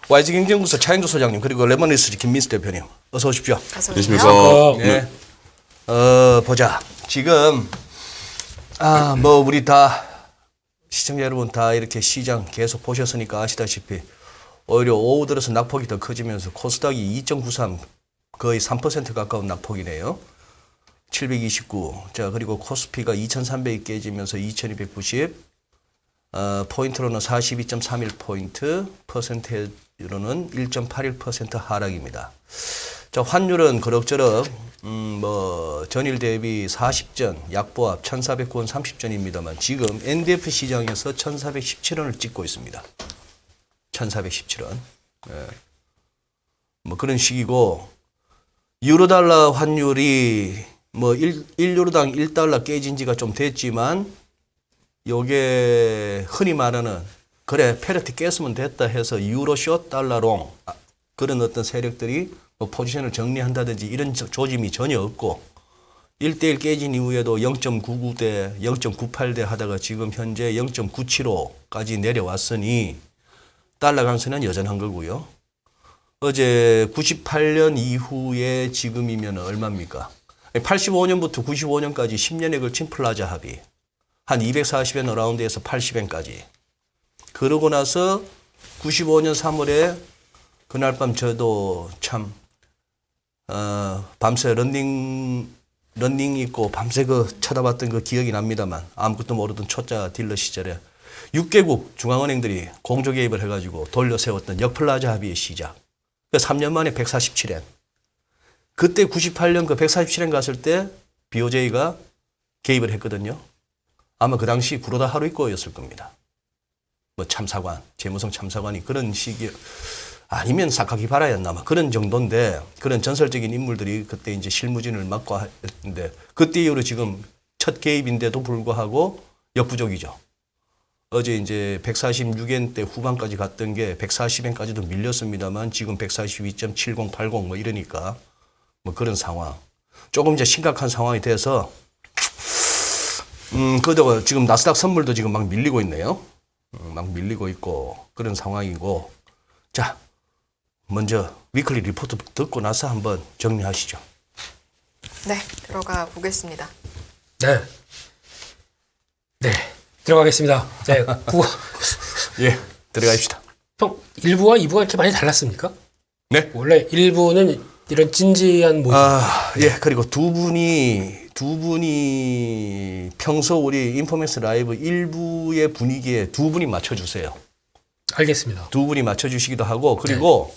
YG경제연구소 차영주 소장님 그리고 레몬리스트 김민수 대표님 어서 오십시오. 안녕하십니까. 네. 보자. 지금 뭐 우리 다 시청자 여러분 다 이렇게 시장 계속 보셨으니까 아시다시피 오히려 오후 들어서 낙폭이 더 커지면서 코스닥이 2.93 거의 3% 가까운 낙폭이네요. 729. 자, 그리고 코스피가 2,300이 깨지면서 2,290. 포인트로는 42.31포인트, 퍼센테이로는 1.81% 하락입니다. 자, 환율은 그럭저럭, 전일 대비 40전, 약보합 1,409원 30전입니다만 지금 NDF 시장에서 1,417원을 찍고 있습니다. 1,417원. 예. 뭐 그런 식이고, 유로달러 환율이 1유로당 1달러 깨진 지가 좀 됐지만, 요게 흔히 말하는 그래 페리티 깼으면 됐다 해서 유로 숏 달러롱 그런 어떤 세력들이 뭐 포지션을 정리한다든지 이런 조짐이 전혀 없고 1대1 깨진 이후에도 0.99대 0.98대 하다가 지금 현재 0.975까지 내려왔으니 달러 강세는 여전한 거고요. 어제 98년 이후에 지금이면 얼마입니까? 85년부터 95년까지 10년에 걸친 플라자 합의. 한 240엔 어라운드에서 80엔까지. 그러고 나서 95년 3월에 그날 밤 저도 참 밤새 런닝 있고 밤새 쳐다봤던 그 기억이 납니다만 아무것도 모르던 초짜 딜러 시절에 6개국 중앙은행들이 공조 개입을 해가지고 돌려 세웠던 역플라자 합의의 시작. 3년 만에 147엔. 그때 98년 그 147엔 갔을 때 BOJ가 개입을 했거든요. 아마 그 당시 구로다 하루이코였을 겁니다. 뭐 참사관, 재무성 참사관이 그런 시기 아니면 사카키바라였나 아마 그런 정도인데 그런 전설적인 인물들이 그때 이제 실무진을 맡고 했는데 그때 이후로 지금 첫 개입인데도 불구하고 역부족이죠. 어제 이제 146엔 대 후반까지 갔던 게 140엔까지도 밀렸습니다만 지금 142.7080 뭐 이러니까 뭐 그런 상황. 조금 이제 심각한 상황이 돼서 그러다가 지금 나스닥 선물도 지금 막 밀리고 있네요. 막 밀리고 있고 그런 상황이고. 자, 먼저 위클리 리포트 듣고 나서 한번 정리하시죠. 네, 들어가 보겠습니다. 네, 들어가겠습니다. 네, 예, 들어가십시다. 형, 1부와 2부가 이렇게 많이 달랐습니까? 네. 원래 1부는 이런 진지한 모습. 예, 그리고 두 분이 평소 우리 인포메이스 라이브 1부의 분위기에 두 분이 맞춰주세요. 알겠습니다. 두 분이 맞춰주시기도 하고, 그리고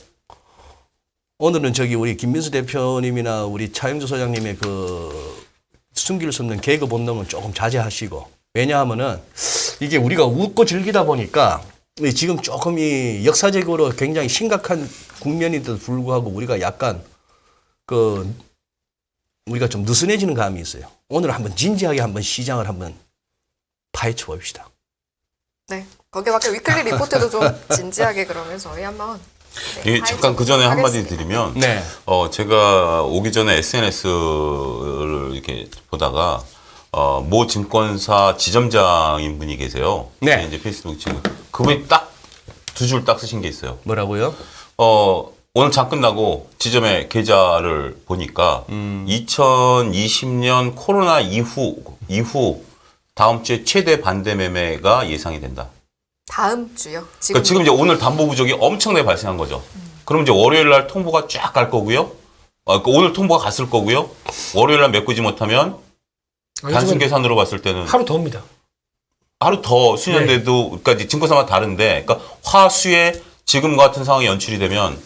오늘은 우리 김민수 대표님이나 우리 차영주 소장님의 그 숨길 수 없는 개그 본능은 조금 자제하시고, 왜냐하면은 이게 우리가 웃고 즐기다 보니까 지금 조금 이 역사적으로 굉장히 심각한 국면인데도 불구하고 우리가 약간 우리가 좀 느슨해지는 감이 있어요. 오늘 한번 진지하게 한번 시장을 한번 파헤쳐 봅시다. 네, 거기에 맞게 위클리 리포트도 좀 진지하게 그러면 저희 한번 잠깐 그 전에 한마디 드리면, 네. 제가 오기 전에 SNS를 이렇게 보다가, 모 증권사 지점장인 분이 계세요. 네. 이제 페이스북 지금. 그분이 딱 두 줄 딱 쓰신 게 있어요. 뭐라고요? 오늘 장 끝나고 지점의 계좌를 보니까 2020년 코로나 이후 다음 주에 최대 반대 매매가 예상이 된다. 다음 주요? 그러니까 지금 이제 오늘 담보 부족이 엄청나게 발생한 거죠. 그럼 이제 월요일 날 통보가 쫙 갈 거고요. 그러니까 오늘 통보가 갔을 거고요. 월요일 날 메꾸지 못하면 단순 계산으로 봤을 때는 하루 더입니다. 하루 더 수년돼도 그러니까 이제 증권사마다 다른데 그러니까 화수에 지금 같은 상황이 연출이 되면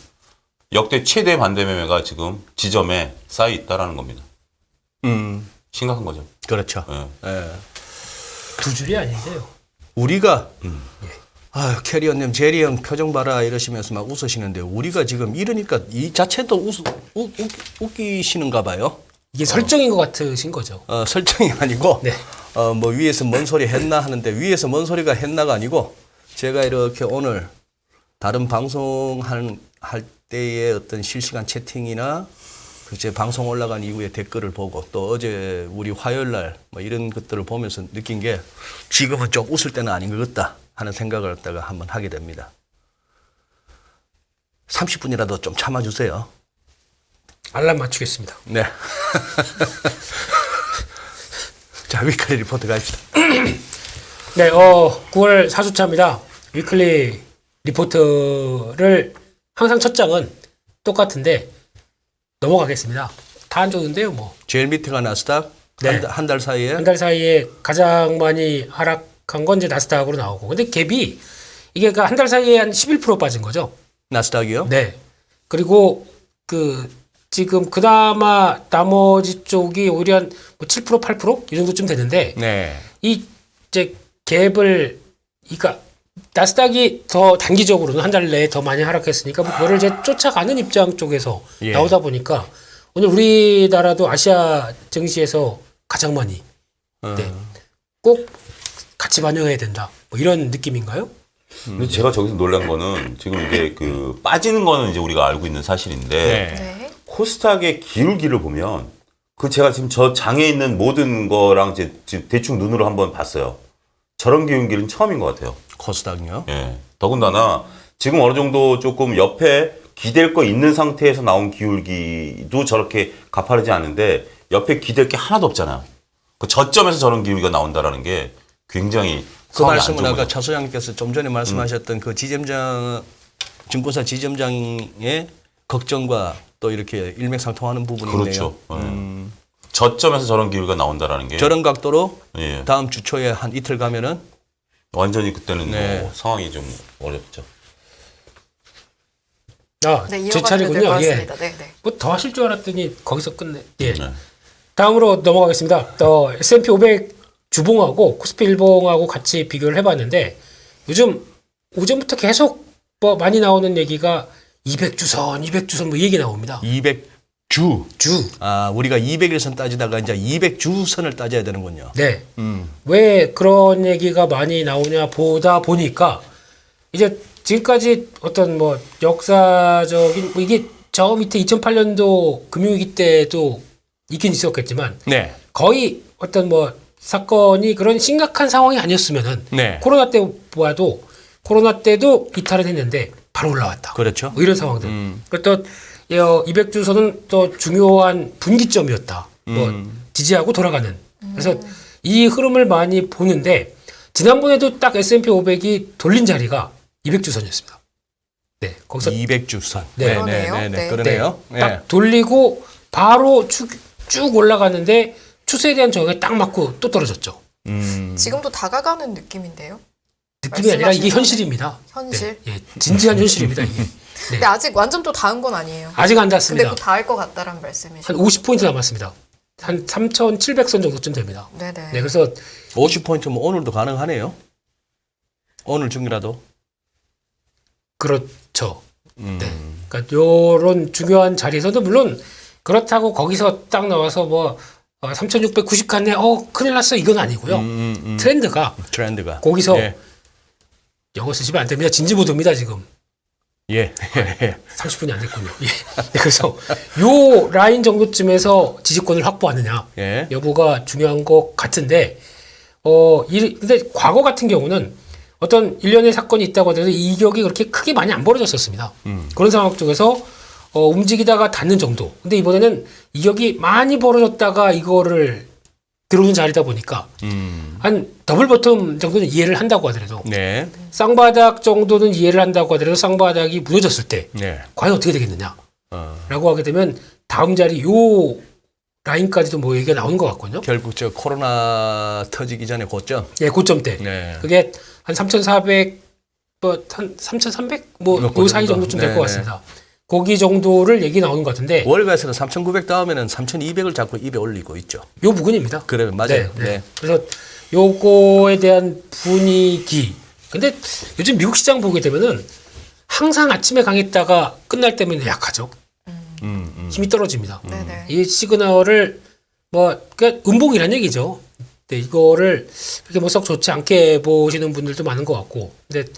역대 최대 반대 매매가 지금 지점에 쌓여 있다라는 겁니다. 심각한 거죠. 그렇죠. 예. 두 줄이 아닌데요. 우리가 캐리어님 제리 형 표정 봐라 이러시면서 막 웃으시는데 우리가 지금 이러니까 이 자체도 웃기시는가 봐요. 이게 설정인 것 같으신 거죠. 설정이 아니고 네. 뭐 위에서 뭔 소리 했나 하는데 위에서 뭔 소리가 했나가 아니고 제가 이렇게 오늘 다른 방송할 때의 어떤 실시간 채팅이나 제 방송 올라간 이후에 댓글을 보고 또 어제 우리 화요일 날 뭐 이런 것들을 보면서 느낀 게 지금은 좀 웃을 때는 아닌 것 같다 하는 생각을 갖다가 한번 하게 됩니다. 30분이라도 좀 참아주세요. 알람 맞추겠습니다. 네. 자, 위클리 리포트 갑시다. 네, 9월 4주차입니다. 위클리 리포트를 항상 첫 장은 똑같은데 넘어가겠습니다. 다 안 좋은데요, 뭐. 제일 밑에가 나스닥. 네. 한 달 사이에. 한 달 사이에 가장 많이 하락한 건 이제 나스닥으로 나오고. 근데 갭이 이게 한 달 사이에 한 11% 빠진 거죠. 나스닥이요? 네. 그리고 지금 그나마 나머지 쪽이 오히려 한 7%, 8%? 이 정도쯤 되는데 네. 이 이제 갭을 그러니까 나스닥이 더 단기적으로는 한 달 내에 더 많이 하락했으니까 그거를 이제 쫓아가는 입장 쪽에서 예. 나오다 보니까 오늘 우리나라도 아시아 증시에서 가장 많이 네. 꼭 같이 반영해야 된다. 뭐 이런 느낌인가요? 근데 제가 저기서 놀란 거는 지금 이게 빠지는 거는 이제 우리가 알고 있는 사실인데 네. 네. 코스닥의 기울기를 보면 제가 지금 저 장에 있는 모든 거랑 지금 대충 눈으로 한번 봤어요. 저런 기울기는 처음인 것 같아요. 코스닥요? 예. 더군다나 지금 어느 정도 조금 옆에 기댈 거 있는 상태에서 나온 기울기도 저렇게 가파르지 않은데 옆에 기댈 게 하나도 없잖아요. 그 저점에서 저런 기울기가 나온다라는 게 굉장히 그 상황이 안 말씀은 좋은 아까 거죠. 차 소장님께서 좀 전에 말씀하셨던 그 지점장, 증권사 지점장의 걱정과 또 이렇게 일맥상통하는 부분이네요. 그렇죠. 예. 저점에서 저런 기울기가 나온다라는 게 저런 각도로 예. 다음 주 초에 한 이틀 가면은 완전히 그때는 네. 뭐 상황이 좀 어렵죠. 네, 제 이어가시면 될 것 차례군요. 예. 같습니다. 네, 네. 뭐 더 하실 줄 알았더니 거기서 끝내. 예. 네. 다음으로 넘어가겠습니다. S&P 500 주봉하고 코스피 일봉하고 같이 비교를 해봤는데 요즘 오전부터 계속 뭐 많이 나오는 얘기가 200주선, 200주선 뭐 이 얘기 나옵니다. 200주. 주. 아, 우리가 200일선 따지다가 이제 200주선을 따져야 되는군요. 네. 왜 그런 얘기가 많이 나오냐 보다 보니까 이제 지금까지 어떤 뭐 역사적인 뭐 이게 저 밑에 2008년도 금융위기 때도 있긴 있었겠지만 네. 거의 어떤 뭐 사건이 그런 심각한 상황이 아니었으면은 네. 코로나 때 보아도 코로나 때도 이탈은 했는데 바로 올라왔다. 그렇죠. 뭐 이런 상황들. 그리고 또 200주선은 또 중요한 분기점이었다. 뭐 지지하고 돌아가는. 그래서 이 흐름을 많이 보는데 지난번에도 딱 S&P 500이 돌린 자리가 200주선이었습니다. 네, 거기서 200주선. 네. 그러네요. 네. 그러네요. 네. 딱 돌리고 바로 쭉 올라가는데 추세에 대한 저항에 딱 맞고 또 떨어졌죠. 지금도 다가가는 느낌인데요. 느낌이 아니라 이게 말씀하신 현실입니다. 현실? 네, 예, 진지한 현실입니다. 이게. 네. 근데 아직 완전 또 닿은 건 아니에요. 아직 안 근데 닿습니다. 곧 닿을 것 같다라는 한 말씀이시죠. 50포인트 남았습니다. 한 3,700선 정도쯤 됩니다. 네네. 네, 그래서 50포인트면 오늘도 가능하네요. 오늘 중이라도. 그렇죠. 네. 그러니까 요런 중요한 자리에서도 물론 그렇다고 거기서 딱 나와서 뭐 3,690 갔네. 큰일 났어. 이건 아니고요. 트렌드가 트렌드가. 거기서 예. 영어 쓰시면 안 됩니다. 진지보도입니다, 지금. 예. 30분이 안 됐군요. 예. 네, 그래서 요 라인 정도쯤에서 지지권을 확보하느냐 예. 여부가 중요한 것 같은데 근데 과거 같은 경우는 어떤 일련의 사건이 있다고 하더라도 이격이 그렇게 크게 많이 안 벌어졌었습니다. 그런 상황 쪽에서 움직이다가 닿는 정도. 근데 이번에는 이격이 많이 벌어졌다가 이거를 들어오는 자리다 보니까 한 더블 버텀 정도는 이해를 한다고 하더라도 네. 쌍바닥 정도는 이해를 한다고 하더라도 쌍바닥이 무너졌을 때 네. 과연 어떻게 되겠느냐 어. 라고 하게 되면 다음 자리 요 라인까지도 뭐 얘기가 나오는 것 같거든요. 결국 저 코로나 터지기 전에 고점. 예, 고점 때. 네. 그게 한 3,400, 한 3,300? 뭐, 그 요 사이 정도. 정도쯤 될 것 네네. 같습니다. 거기 정도를 얘기 나오는 것 같은데, 월가에서는 3,900 다음에는 3,200을 자꾸 입에 올리고 있죠. 요 부근입니다. 그래 맞아요. 네. 그래서 요거에 대한 분위기. 근데 요즘 미국 시장 보게 되면은 항상 아침에 강했다가 끝날 때면 약하죠. 힘이 떨어집니다. 네네. 이 시그널을 그러니까 음봉이란 얘기죠. 네, 이거를 그렇게 뭐 썩 좋지 않게 보시는 분들도 많은 것 같고, 근데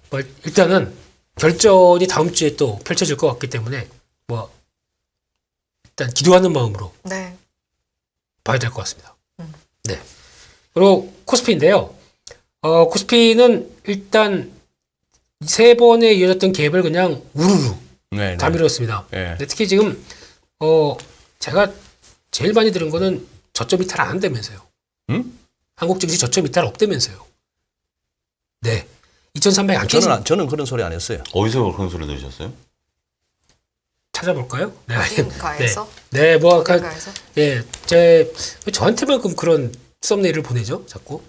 뭐 일단은 결전이 다음 주에 또 펼쳐질 것 같기 때문에 뭐 일단 기도하는 마음으로 네. 봐야 될 것 같습니다. 네. 그리고 코스피인데요. 코스피는 일단 3번에 이어졌던 갭을 그냥 우르르 네, 다 네. 밀었습니다. 네. 근데 특히 지금 제가 제일 많이 들은 거는 저점 이탈 안 한다면서요. 음? 한국 증시 저점 이탈 없다면서요. 네. 2,300 안 깨진 저는 그런 소리 안 했어요. 어디서 그런 소리 들으셨어요? 찾아볼까요? 네. 어딘가에서? 네, 뭐 아까 어딘가에서? 예, 왜 저한테만큼 그런 썸네일을 보내죠? 자꾸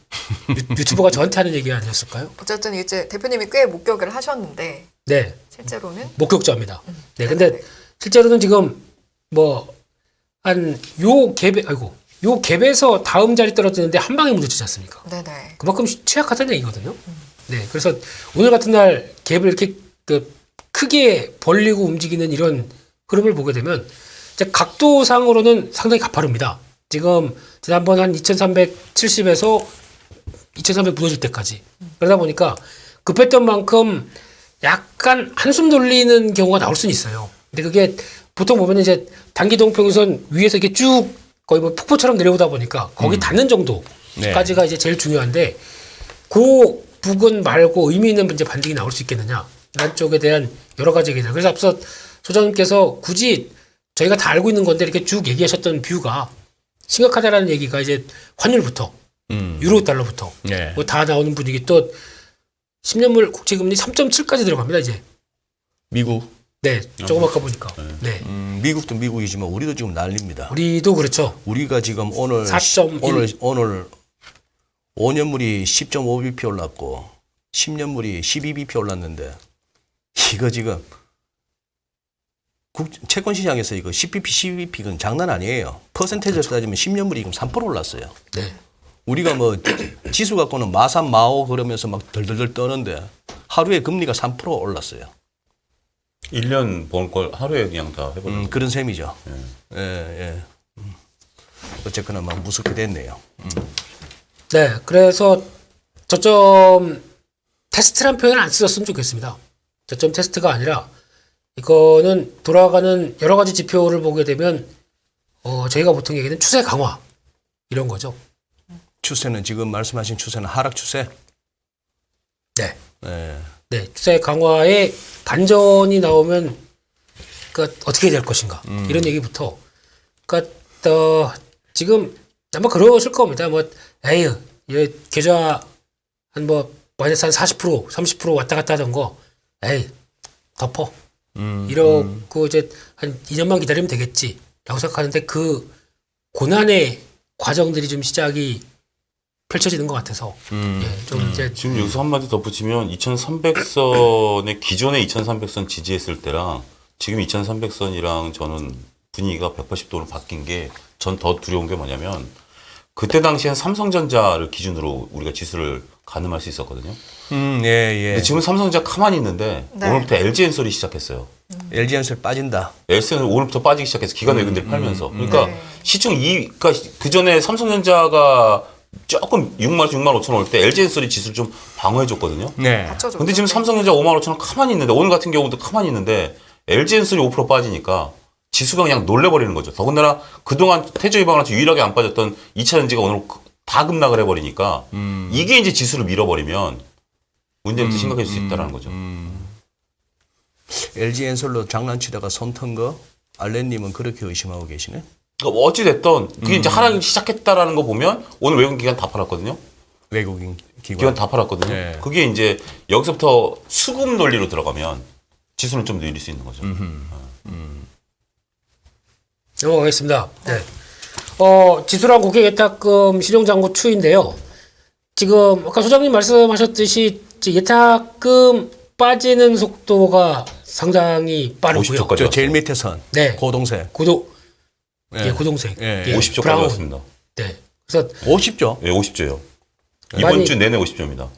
유튜버가 저한테 하는 얘기 아니었을까요? 어쨌든 이제 대표님이 꽤 목격을 하셨는데 네, 실제로는 목격자입니다. 네, 네, 근데 네. 실제로는 지금 뭐 한 요 갭에 요 갭에서 다음 자리 떨어지는데 한 방에 무너지지 않습니까? 네네. 그만큼 취약하다는 얘기거든요. 네, 그래서 오늘 같은 날 갭을 이렇게 크게 벌리고 움직이는 이런 흐름을 보게 되면 이제 각도상으로는 상당히 가파릅니다. 지금 지난번 한 2,370에서 2,300 무너질 때까지 그러다 보니까 급했던 만큼 약간 한숨 돌리는 경우가 나올 수는 있어요. 근데 그게 보통 보면 이제 단기 동평선 위에서 이렇게 쭉 거의 뭐 폭포처럼 내려오다 보니까 거기 닿는 정도까지가 이제 제일 중요한데 그 부근 말고 의미 있는 이제 반등이 나올 수 있겠느냐 이런 쪽에 대한 여러 가지 얘기들. 그래서 앞서 소장님께서 굳이 저희가 다 알고 있는 건데 이렇게 쭉 얘기하셨던 뷰가 심각하다라는 얘기가 이제 환율부터 유로 달러부터 네. 뭐 다 나오는 분위기 또 10년물 국채금리 3.7까지 들어갑니다 이제. 미국. 네, 조금 아까 보니까. 네, 미국도 미국이지만 우리도 지금 난립니다. 우리도 그렇죠. 우리가 지금 오늘 4.1. 오늘 5년물이 10.5bp 올랐고 10년물이 12bp 올랐는데 이거 지금 채권 시장에서 이거 10bp, 12bp는 장난 아니에요. 퍼센테이지로 따지면 10년물이 지금 3% 올랐어요. 네, 우리가 뭐 지수 갖고는 마삼 마오 그러면서 막 덜덜덜 떠는데 하루에 금리가 3% 올랐어요. 1년 번 걸 하루에 그냥 다 해버렸어요. 그런 셈이죠. 예, 예. 어쨌거나 막 무섭게 됐네요. 네, 그래서 저점 테스트란 표현을 안 쓰셨으면 좋겠습니다. 저점 테스트가 아니라 이거는 돌아가는 여러 가지 지표를 보게 되면 저희가 보통 얘기하는 추세 강화 이런 거죠. 추세는 지금 말씀하신 추세는 하락 추세. 네, 예. 네, 추세 강화에 반전이 나오면 그러니까 어떻게 될 것인가 이런 얘기부터 그러니까 지금 아마 그러실 겁니다. 뭐 에휴, 계좌 한 뭐 마이너스 한 40%, 30% 왔다 갔다 하던 거 에이 덮어 이러고 이제 한 2년만 기다리면 되겠지라고 생각하는데 그 고난의 과정들이 좀 시작이 펼쳐지는 것 같아서 예, 좀 이제 지금 여기서 한마디 덧붙이면 2300선의 기존의 2300선 지지했을 때랑 지금 2300선이랑 저는 분위기가 180도로 바뀐 게 전 더 두려운 게 뭐냐면 그때 당시엔 삼성전자를 기준으로 우리가 지수를 가늠할 수 있었거든요. 예, 예. 근데 지금 삼성전자 가만히 있는데 네. 오늘부터 LG엔솔이 시작했어요. LG엔솔 빠진다. LG엔솔 오늘부터 빠지기 시작해서 기관 외근들이 팔면서 그러니까 네. 시중 그러니까 그 전에 삼성전자가 조금 6만 5천 올 때 LG엔솔이 지수를 좀 방어해줬거든요. 네. 받쳐줬죠. 근데 지금 삼성전자 5만 5천 원 가만히 있는데 오늘 같은 경우도 가만히 있는데 LG엔솔이 5% 빠지니까 지수가 그냥 놀래버리는 거죠. 더군다나 그동안 태조 이방한테 유일하게 안 빠졌던 2차전지가 오늘 다 급락을 해버리니까 이게 이제 지수를 밀어버리면 문제부터 심각해질 수 있다는 거죠. LG엔솔로 장난치다가 손 턴 거 알렌님은 그렇게 의심하고 계시네. 그러니까 뭐 어찌됐든 그게 이제 하락이 시작했다라는 거 보면 오늘 외국 기관 다 팔았거든요. 외국인 기관 기관. 다 팔았거든요. 네. 그게 이제 여기서부터 수급 논리로 들어가면 지수는 좀 늘릴 수 있는 거죠. 넘어가겠습니다. 네. 지수랑 고객 예탁금 신용잔고 추인데요. 지금 아까 소장님 말씀하셨듯이 이제 예탁금 빠지는 속도가 상당히 빠르고요. 50초까지 저 제일 왔어요. 밑에 선. 네. 고동색. 예, 고동생. 예. 예, 50초까지 브라운. 왔습니다. 네. 그래서 50죠. 예, 50조요. 이번 많이- 주 내내 50조입니다.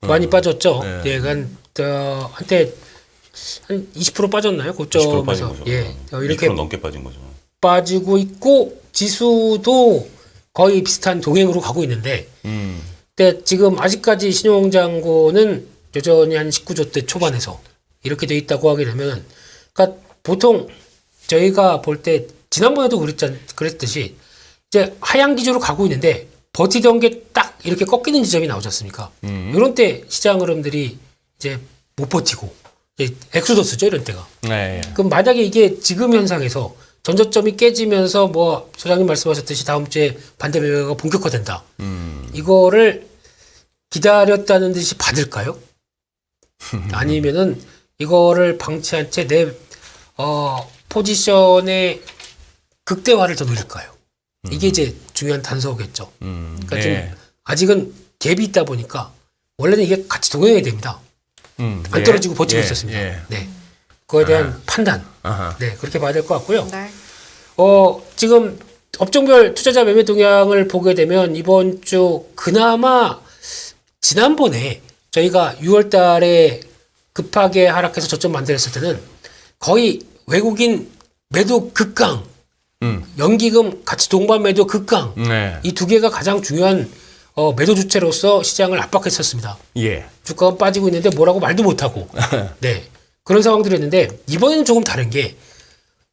많이 빠졌죠. 네. 예, 한때 한 20% 빠졌나요? 20% 빠진 고점에서. 거죠. 예. 이렇게 20% 넘게 빠진 거죠. 빠지고 있고 지수도 거의 비슷한 동행으로 가고 있는데 근데 지금 아직까지 신용잔고는 여전히 한 19조 대 초반에서 이렇게 돼 있다고 하게 되면 그러니까 보통 저희가 볼 때 지난번에도 그랬듯이 이제 하향 기조로 가고 있는데 버티던 게 딱 이렇게 꺾이는 지점이 나오지 않습니까? 이런 때 시장 흐름들이 이제 못 버티고 이제 엑소더스죠, 이런 때가. 네. 그럼 만약에 이게 지금 현상에서 전저점이 깨지면서 뭐 소장님 말씀하셨듯이 다음 주에 반대 매매가 본격화된다. 이거를 기다렸다는 듯이 받을까요? 아니면은 이거를 방치한 채 내 포지션의 극대화를 더 노릴까요? 이게 이제 중요한 단서겠죠. 그러니까 지금 네. 아직은 갭이 있다 보니까 원래는 이게 같이 동행해야 됩니다. 안 예. 떨어지고 버티고 예. 있었습니다. 예. 네. 그거에 대한 판단. 아하. 네, 그렇게 봐야 될 것 같고요. 네. 지금 업종별 투자자 매매 동향을 보게 되면 이번 주 그나마 지난번에 저희가 6월 달에 급하게 하락해서 저점 만들었을 때는 거의 외국인 매도 급강, 연기금 같이 동반 매도 급강, 네. 이 두 개가 가장 중요한 매도 주체로서 시장을 압박했었습니다. 예. 주가가 빠지고 있는데 뭐라고 말도 못하고. 네. 그런 상황들이었는데 이번에는 조금 다른 게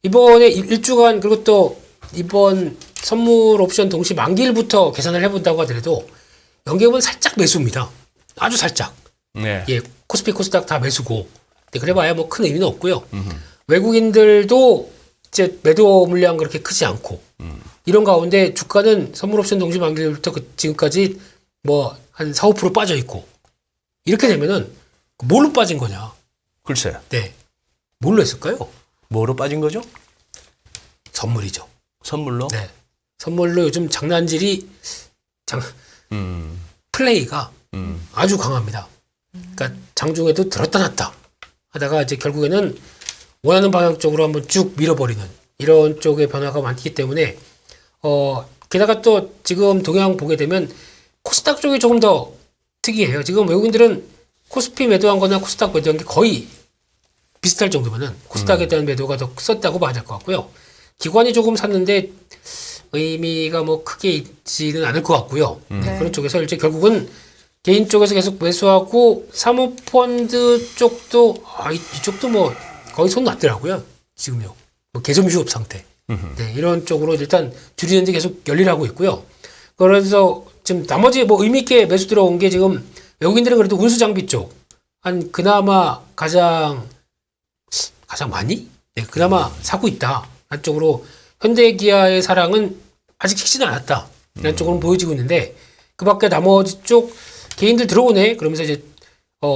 이번에 일주간 그리고 또 이번 선물 옵션 동시 만기일부터 계산을 해본다고 하더라도 연기금은 살짝 매수입니다. 아주 살짝. 네. 예, 코스피 코스닥 다 매수고. 네, 그래봐야 뭐 큰 의미는 없고요. 외국인들도 이제 매도 물량 그렇게 크지 않고 이런 가운데 주가는 선물 옵션 동시 만기일부터 지금까지 뭐 한 4, 5% 빠져 있고 이렇게 되면은 뭘로 빠진 거냐? 글쎄. 네, 뭘로 했을까요? 뭐로 빠진 거죠? 선물이죠. 선물로? 네, 선물로 요즘 장난질이 플레이가 아주 강합니다. 그러니까 장중에도 들었다 놨다 하다가 이제 결국에는 원하는 방향 쪽으로 한번 쭉 밀어버리는 이런 쪽의 변화가 많기 때문에 게다가 또 지금 동향 보게 되면 코스닥 쪽이 조금 더 특이해요. 지금 외국인들은 코스피 매도한 거나 코스닥 매도한 게 거의 비슷할 정도면은 코스닥에 대한 매도가 더 썼다고 봐야 될 것 같고요. 기관이 조금 샀는데 의미가 뭐 크게 있지는 않을 것 같고요. 네. 그런 쪽에서 이제 결국은 개인 쪽에서 계속 매수하고 사모펀드 쪽도 이쪽도 뭐 거의 손 놨더라고요. 지금요. 뭐 개점 휴업 상태. 네, 이런 쪽으로 일단 줄이는데 계속 열일하고 있고요. 그래서 지금 나머지 뭐 의미 있게 매수 들어온 게 지금 외국인들은 그래도 운수 장비 쪽 한 그나마 가장 많이 그나마 사고 있다. 한쪽으로 현대기아의 사랑은 아직 식지는 않았다. 이런 쪽으로는 보여지고 있는데 그밖에 나머지 쪽 개인들 들어오네. 그러면서 이제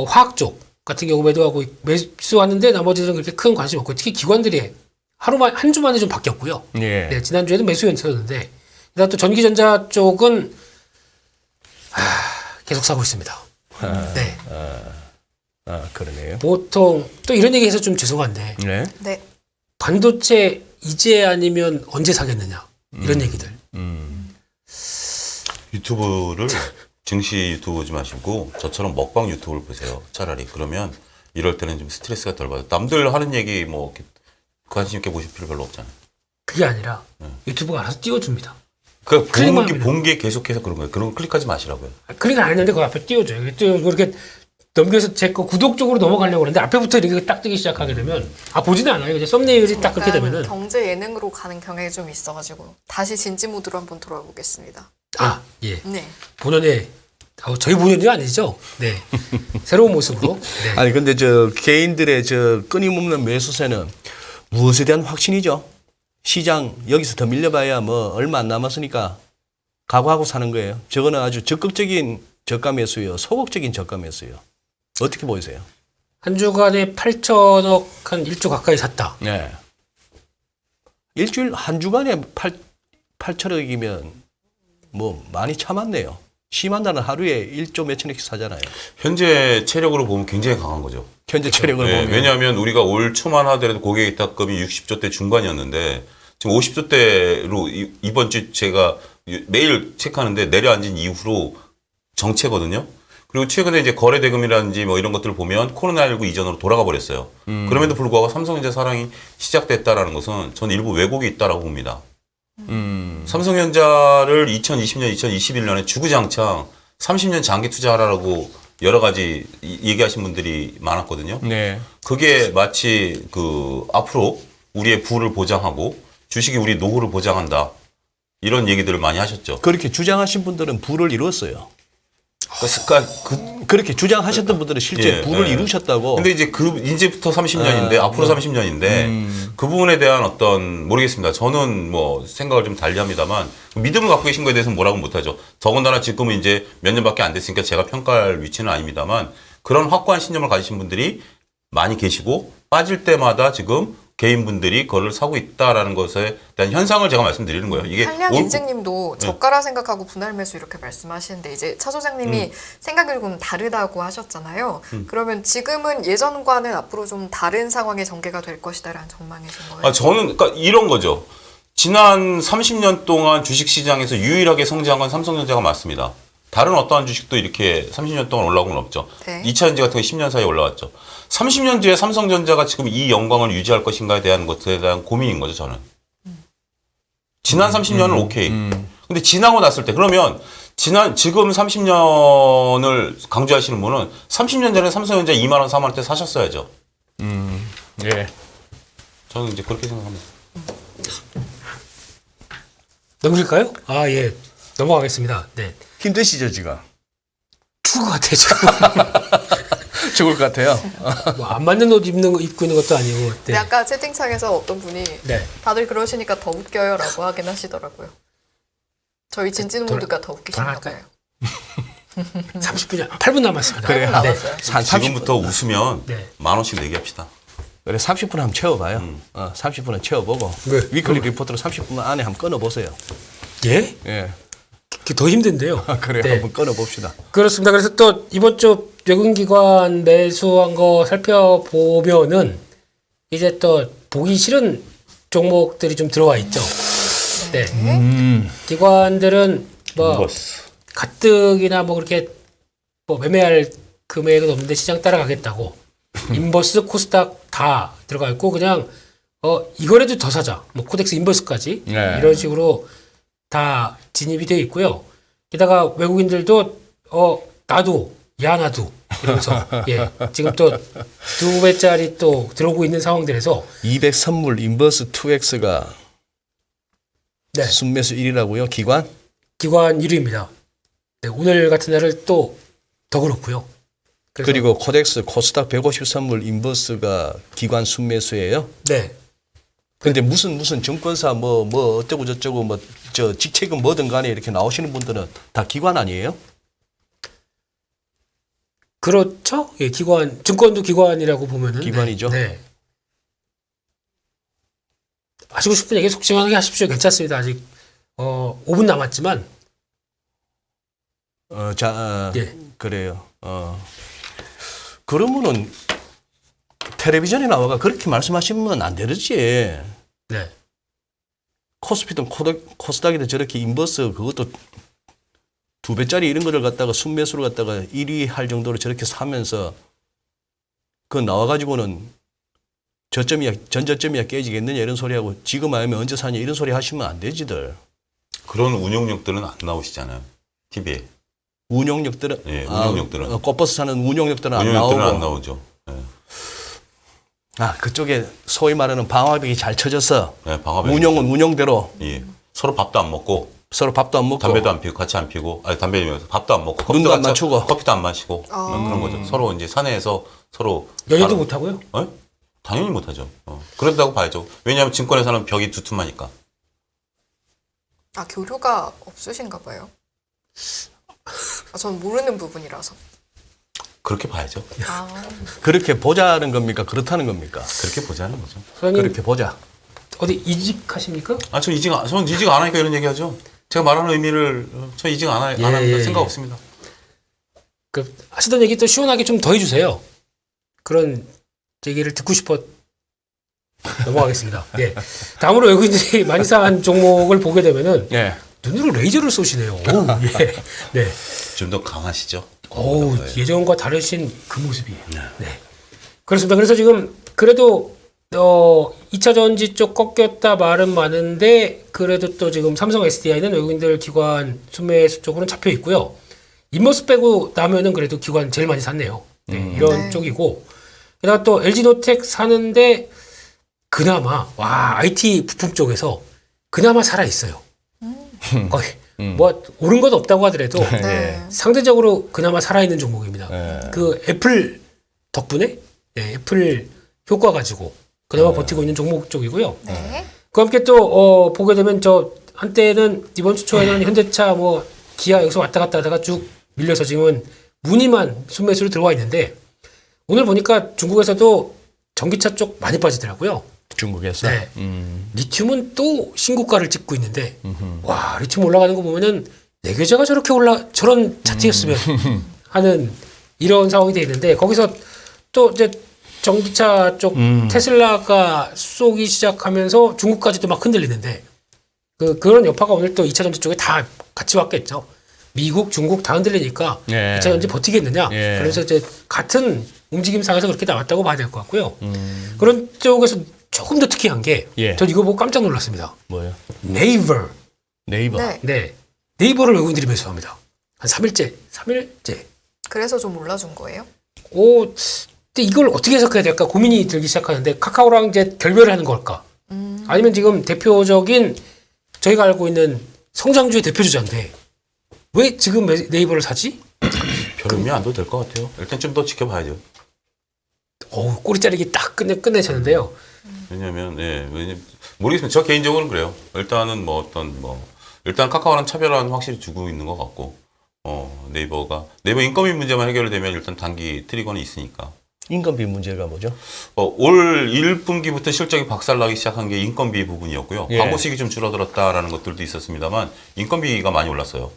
화학 쪽 같은 경우 매도하고 매수하는데 나머지는 그렇게 큰 관심 없고 특히 기관들이 한 주 만에 좀 바뀌었고요. 예. 네, 지난주에는 매수였었는데 그다음 또 전기전자 쪽은 계속 사고 있습니다. 네. 그러네요. 보통 또 이런 얘기해서 좀 죄송한데 네. 네. 반도체 이제 아니면 언제 사겠느냐 이런 얘기들. 유튜브를 증시 유튜브 보지 마시고 저처럼 먹방 유튜브를 보세요. 차라리 그러면 이럴 때는 좀 스트레스가 덜 받아요. 남들 하는 얘기 뭐 이렇게 관심 있게 보실 필요 별로 없잖아요. 그게 아니라 유튜브가 알아서 띄워줍니다. 그 클릭만 본 게 계속해서 그런 거예요. 그런 거 클릭하지 마시라고요. 클릭을 안 했는데 그 앞에 띄워줘요. 이렇게 넘겨서 제 거 구독 쪽으로 넘어가려고 그러는데 앞에부터 이렇게 딱 뜨기 시작하게 되면 보지는 않아요. 이제 썸네일이 딱 그렇게 약간 되면은 경제 예능으로 가는 경향이 좀 있어가지고 다시 진지 모드로 한번 돌아와 보겠습니다. 예. 네. 본연의 저희 본연이 아니죠. 네. 새로운 모습으로. 네. 아니 근데 저 개인들의 저 끊임없는 매수세는 무엇에 대한 확신이죠? 시장 여기서 더 밀려봐야 뭐 얼마 안 남았으니까 각오하고 사는 거예요. 저거는 아주 적극적인 저가 매수예요. 소극적인 저가 매수예요. 어떻게 보이세요? 한 주간에 8천억 한 1조 가까이 샀다. 네. 일주일 한 주간에 8천억이면 뭐 많이 참았네요. 심한다는 하루에 1조 몇천억씩 사잖아요. 현재 체력으로 보면 굉장히 강한 거죠. 현재 체력을 네, 보면. 왜냐하면 우리가 올 초만 하더라도 고객 이탁금이 60조대 중반이었는데 지금 50조대로 이번 주 제가 매일 체크하는데 내려앉은 이후로 정체거든요. 그리고 최근에 이제 거래대금이라든지 뭐 이런 것들을 보면 코로나19 이전으로 돌아가 버렸어요. 그럼에도 불구하고 삼성전자 사랑이 시작됐다라는 것은 저는 일부 왜곡이 있다라고 봅니다. 삼성전자를 2020년, 2021년에 주구장창 30년 장기 투자하라고 여러 가지 얘기하신 분들이 많았거든요. 네. 그게 마치 앞으로 우리의 부를 보장하고 주식이 우리 노후를 보장한다. 이런 얘기들을 많이 하셨죠. 그렇게 주장하신 분들은 부를 이뤘어요. 그러니까 그렇게 주장하셨던 분들은 실제 예, 부를 예. 이루셨다고. 근데 이제 이제부터 30년인데 앞으로 30년인데 그 부분에 대한 어떤 모르겠습니다. 저는 뭐 생각을 좀 달리합니다만 믿음을 갖고 계신 거에 대해서는 뭐라고 못하죠. 더군다나 지금은 이제 몇 년밖에 안 됐으니까 제가 평가할 위치는 아닙니다만 그런 확고한 신념을 가지신 분들이 많이 계시고 빠질 때마다 지금 개인분들이 그걸 사고 있다라는 것에 대한 현상을 제가 말씀드리는 거예요. 이게 한량 올- 인증님도 저가라 생각하고 분할 매수 이렇게 말씀하시는데 이제 차 소장님이 생각이 조금 다르다고 하셨잖아요. 그러면 지금은 예전과는 앞으로 좀 다른 상황의 전개가 될 것이다라는 전망이신 거예요? 저는 그러니까 이런 거죠. 지난 30년 동안 주식시장에서 유일하게 성장한 건 삼성전자가 맞습니다. 다른 어떠한 주식도 이렇게 30년 동안 올라온 건 없죠. 네. 2차전지 같은 거 10년 사이에 올라왔죠. 30년 뒤에 삼성전자가 지금 이 영광을 유지할 것인가에 대한 것에 대한 고민인 거죠, 저는. 지난 30년은 오케이. 근데 지나고 났을 때 그러면 지금 30년을 강조하시는 분은 30년 전에 삼성전자 2만 원, 3만 원대 사셨어야죠. 예. 저는 이제 그렇게 생각합니다. 넘길까요? 아, 예. 넘어가겠습니다. 네. 힘드시죠 지금? 죽을 것 같아요, 지금. 죽을 것 같아요. 뭐 안 맞는 옷 입고 있는 것도 아니고. 근데 네. 아까 채팅창에서 어떤 분이 네. 다들 그러시니까 더 웃겨요라고 하긴 하시더라고요. 저희 진진 모두가 더 웃기신가 봐요. 돌아갈까요? 30분이 8분 남았습니다. 그래요. 네. 남았어요. 한 30분. 지금부터 웃으면 네. 10,000원씩 내기합시다. 그래 30분 한번 채워봐요. 30분은 채워보고 네. 위클리 리포트로 30분 안에 한번 끊어보세요. 예? 예. 그게 더 힘든데요. 그래 네. 한번 끊어봅시다. 그렇습니다. 그래서 또 이번 주 외국인 기관 매수한 거 살펴보면은 이제 또 보기 싫은 종목들이 좀 들어와 있죠. 네. 기관들은 뭐 가뜩이나 뭐 그렇게 뭐 매매할 금액은 없는데 시장 따라가겠다고 인버스, 코스닥 다 들어가 있고 그냥 이거라도 더 사자. 뭐 코덱스 인버스까지 네. 이런 식으로 다 진입이 되어 있고요. 게다가 외국인들도 나도 나도 이러면서 예 지금 또 2배짜리 또 들어오고 있는 상황들에서 200 선물 인버스 2X가 네 순매수 1위라고요? 기관? 기관 1위입니다. 네, 오늘 같은 날을 또 더 그렇고요. 그래서 그리고 코덱스 코스닥 150 선물 인버스가 기관 순매수예요? 네 근데 무슨 증권사 뭐 어쩌고 저쩌고 뭐 저 직책은 뭐든 간에 이렇게 나오시는 분들은 다 기관 아니에요? 그렇죠. 예 기관 증권도 기관이라고 보면은 기관이죠. 네. 하시고 싶은 얘기 속 시원하게 하십시오. 괜찮습니다. 아직 5분 남았지만 예. 그래요. 그러면은 텔레비전에 나와가 그렇게 말씀하시면 안 되지. 네. 코스피든 코스닥이든 저렇게 인버스 그것도 2배짜리 이런 거를 갖다가 순매수를 갖다가 1위 할 정도로 저렇게 사면서 그 나와가지고는 전저점이야 깨지겠느냐 이런 소리하고 지금 아니면 언제 사냐 이런 소리 하시면 안 되지들. 그런 운용력들은 안 나오시잖아요. TV에. 운용력들은 예, 운용력들은. 꽃버스 사는 운용력들은 안 운용력들은 나오고 안 나오죠. 예. 그쪽에 소위 말하는 방화벽이 잘 쳐져서 네, 방화벽이 운용은 운용대로 예. 서로 밥도 안 먹고 서로 밥도 안 먹고 담배도 안 피고 같이 안 피고 아니 담배면서 밥도 안 먹고 눈도 안 같이- 맞추고. 커피도 안 마시고 그런 거죠. 서로 이제 사내에서 서로 연애도 다른- 못 하고요. 당연히 못 하죠. 그런다고 봐야죠. 왜냐하면 증권회사는 벽이 두툼하니까. 아 교류가 없으신가 봐요. 전 모르는 부분이라서. 그렇게 봐야죠. 아, 그렇게 보자는 겁니까? 그렇다는 겁니까? 그렇게 보자는 거죠. 소장님 그렇게 보자. 어디 이직하십니까? 전 이직 안 하니까 이런 얘기하죠. 제가 말하는 의미를 저 이직 안 합니다. 생각 없습니다. 그 하시던 얘기 또 시원하게 좀 더 해주세요. 그런 얘기를 듣고 싶어 넘어가겠습니다. 예. 다음으로 외국인들이 많이 산 종목을 보게 되면은 예. 눈으로 레이저를 쏘시네요. 오, 예. 네. 좀 더 강하시죠. 오, 예전과 다르신 그 모습이에요. 네. 그렇습니다. 그래서 지금 그래도 2차 전지 쪽 꺾였다 말은 많은데 그래도 또 지금 삼성 SDI는 외국인들 기관 순매수 쪽으로는 잡혀 있고요. 인버스 빼고 나면은 그래도 기관 제일 많이 샀네요. 네, 이런 네. 쪽이고. 게다가 또 LG노텍 사는데 그나마 IT 부품 쪽에서 그나마 살아 있어요. 거의 뭐 오른 건 없다고 하더라도 네. 상대적으로 그나마 살아있는 종목입니다. 네. 그 애플 덕분에 애플 효과 가지고 그나마 버티고 있는 종목 쪽이고요. 네. 그와 함께 또 보게 되면 저 한때는 이번 주 초에는 현대차 뭐 기아 여기서 왔다 갔다 하다가 쭉 밀려서 지금은 무늬만 순매수로 들어와 있는데 오늘 보니까 중국에서도 전기차 쪽 많이 빠지더라고요. 중국에서. 네. 리튬은 또 신고가를 찍고 있는데 와 리튬 올라가는 거 보면은 내 계좌가 저렇게 저런 차트였으면 하는 이런 상황이 돼 있는데 거기서 또 이제 전기차 쪽 테슬라가 쏘기 시작하면서 중국까지도 막 흔들리는데 그런 여파가 오늘 또 2차 전지 쪽에 다 같이 왔겠죠. 미국, 중국 다 흔들리니까 예. 2차 전지 버티겠느냐. 예. 그래서 이제 같은 움직임상에서 그렇게 나왔다고 봐야 될 것 같고요. 그런 쪽에서 조금 더 특이한 게 예. 전 이거 보고 깜짝 놀랐습니다. 뭐요? 네이버. 네이버. 네. 네. 네이버를 외국인들이 매수합니다. 한 3일째. 그래서 좀 올라준 거예요? 근데 이걸 어떻게 해석해야 될까 고민이 들기 시작하는데 카카오랑 이제 결별을 하는 걸까? 아니면 지금 대표적인 저희가 알고 있는 성장주의 대표주자인데 왜 지금 네이버를 사지? 별 의미 안 둬도 될 것 같아요. 일단 좀 더 지켜봐야죠. 꼬리 자르기 딱 끝내셨는데요. 왜냐면 모르겠습니다. 저 개인적으로는 그래요. 일단은 일단 카카오랑 차별화는 확실히 주고 있는 것 같고 네이버 인건비 문제만 해결되면 일단 단기 트리거는 있으니까. 인건비 문제가 뭐죠? 올 1분기부터 실적이 박살나기 시작한 게 인건비 부분이었고요. 예. 광고수익이 좀 줄어들었다라는 것들도 있었습니다만 인건비가 많이 올랐어요.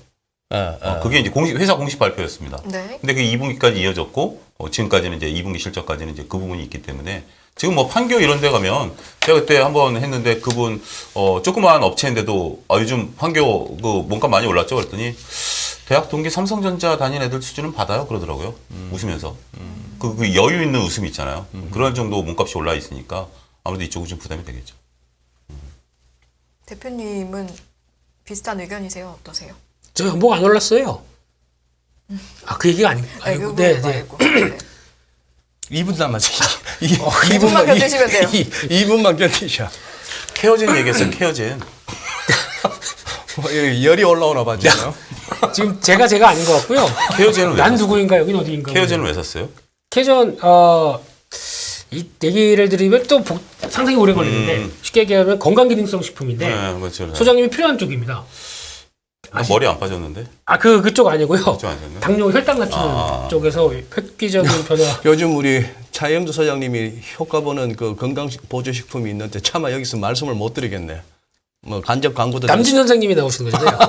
아. 그게 이제 회사 공식 발표였습니다. 네. 근데 그게 2분기까지 이어졌고 지금까지는 이제 2분기 실적까지는 이제 그 부분이 있기 때문에 지금 뭐 판교 이런 데 가면 제가 그때 한번 했는데 그분 조그마한 업체인데도 요즘 판교 그 몸값 많이 올랐죠 그랬더니 대학 동기 삼성전자 다닌 애들 수준은 받아요 그러더라고요. 웃으면서. 그 여유 있는 웃음 있잖아요. 그런 정도 몸값이 올라 있으니까 아무래도 이쪽은 좀 부담이 되겠죠. 대표님은 비슷한 의견이세요? 어떠세요? 저 연봉 안 올랐어요. 그 얘기가 아니고. 네. 말고. 네. 2분 남았어요. 2분만 견디시면 돼요. 2분만 견디셔. 케어젠 얘기했어요. 케어젠. 열이 올라오나 봐 지금. 지금 제가 아닌 것 같고요. 케어젠은 왜 난 샀어요? 누구인가 여긴 어디인가. 케어젠은 왜 샀어요? 케전 이 얘기를 드리면 또 상당히 오래 걸리는데 쉽게 얘기하면 건강기능성 식품인데 네, 그렇죠. 소장님이 필요한 쪽입니다. 머리 안 빠졌는데? 그쪽 아니고요. 그쪽 아니었나요? 당뇨 혈당 낮추는 쪽에서 획기적인 변화. 요즘 우리 차영두 소장님이 효과 보는 그 건강 보조식품이 있는데 차마 여기서 말씀을 못 드리겠네. 뭐 간접 광고도 남진 선생님이 나오시는 거잖아요.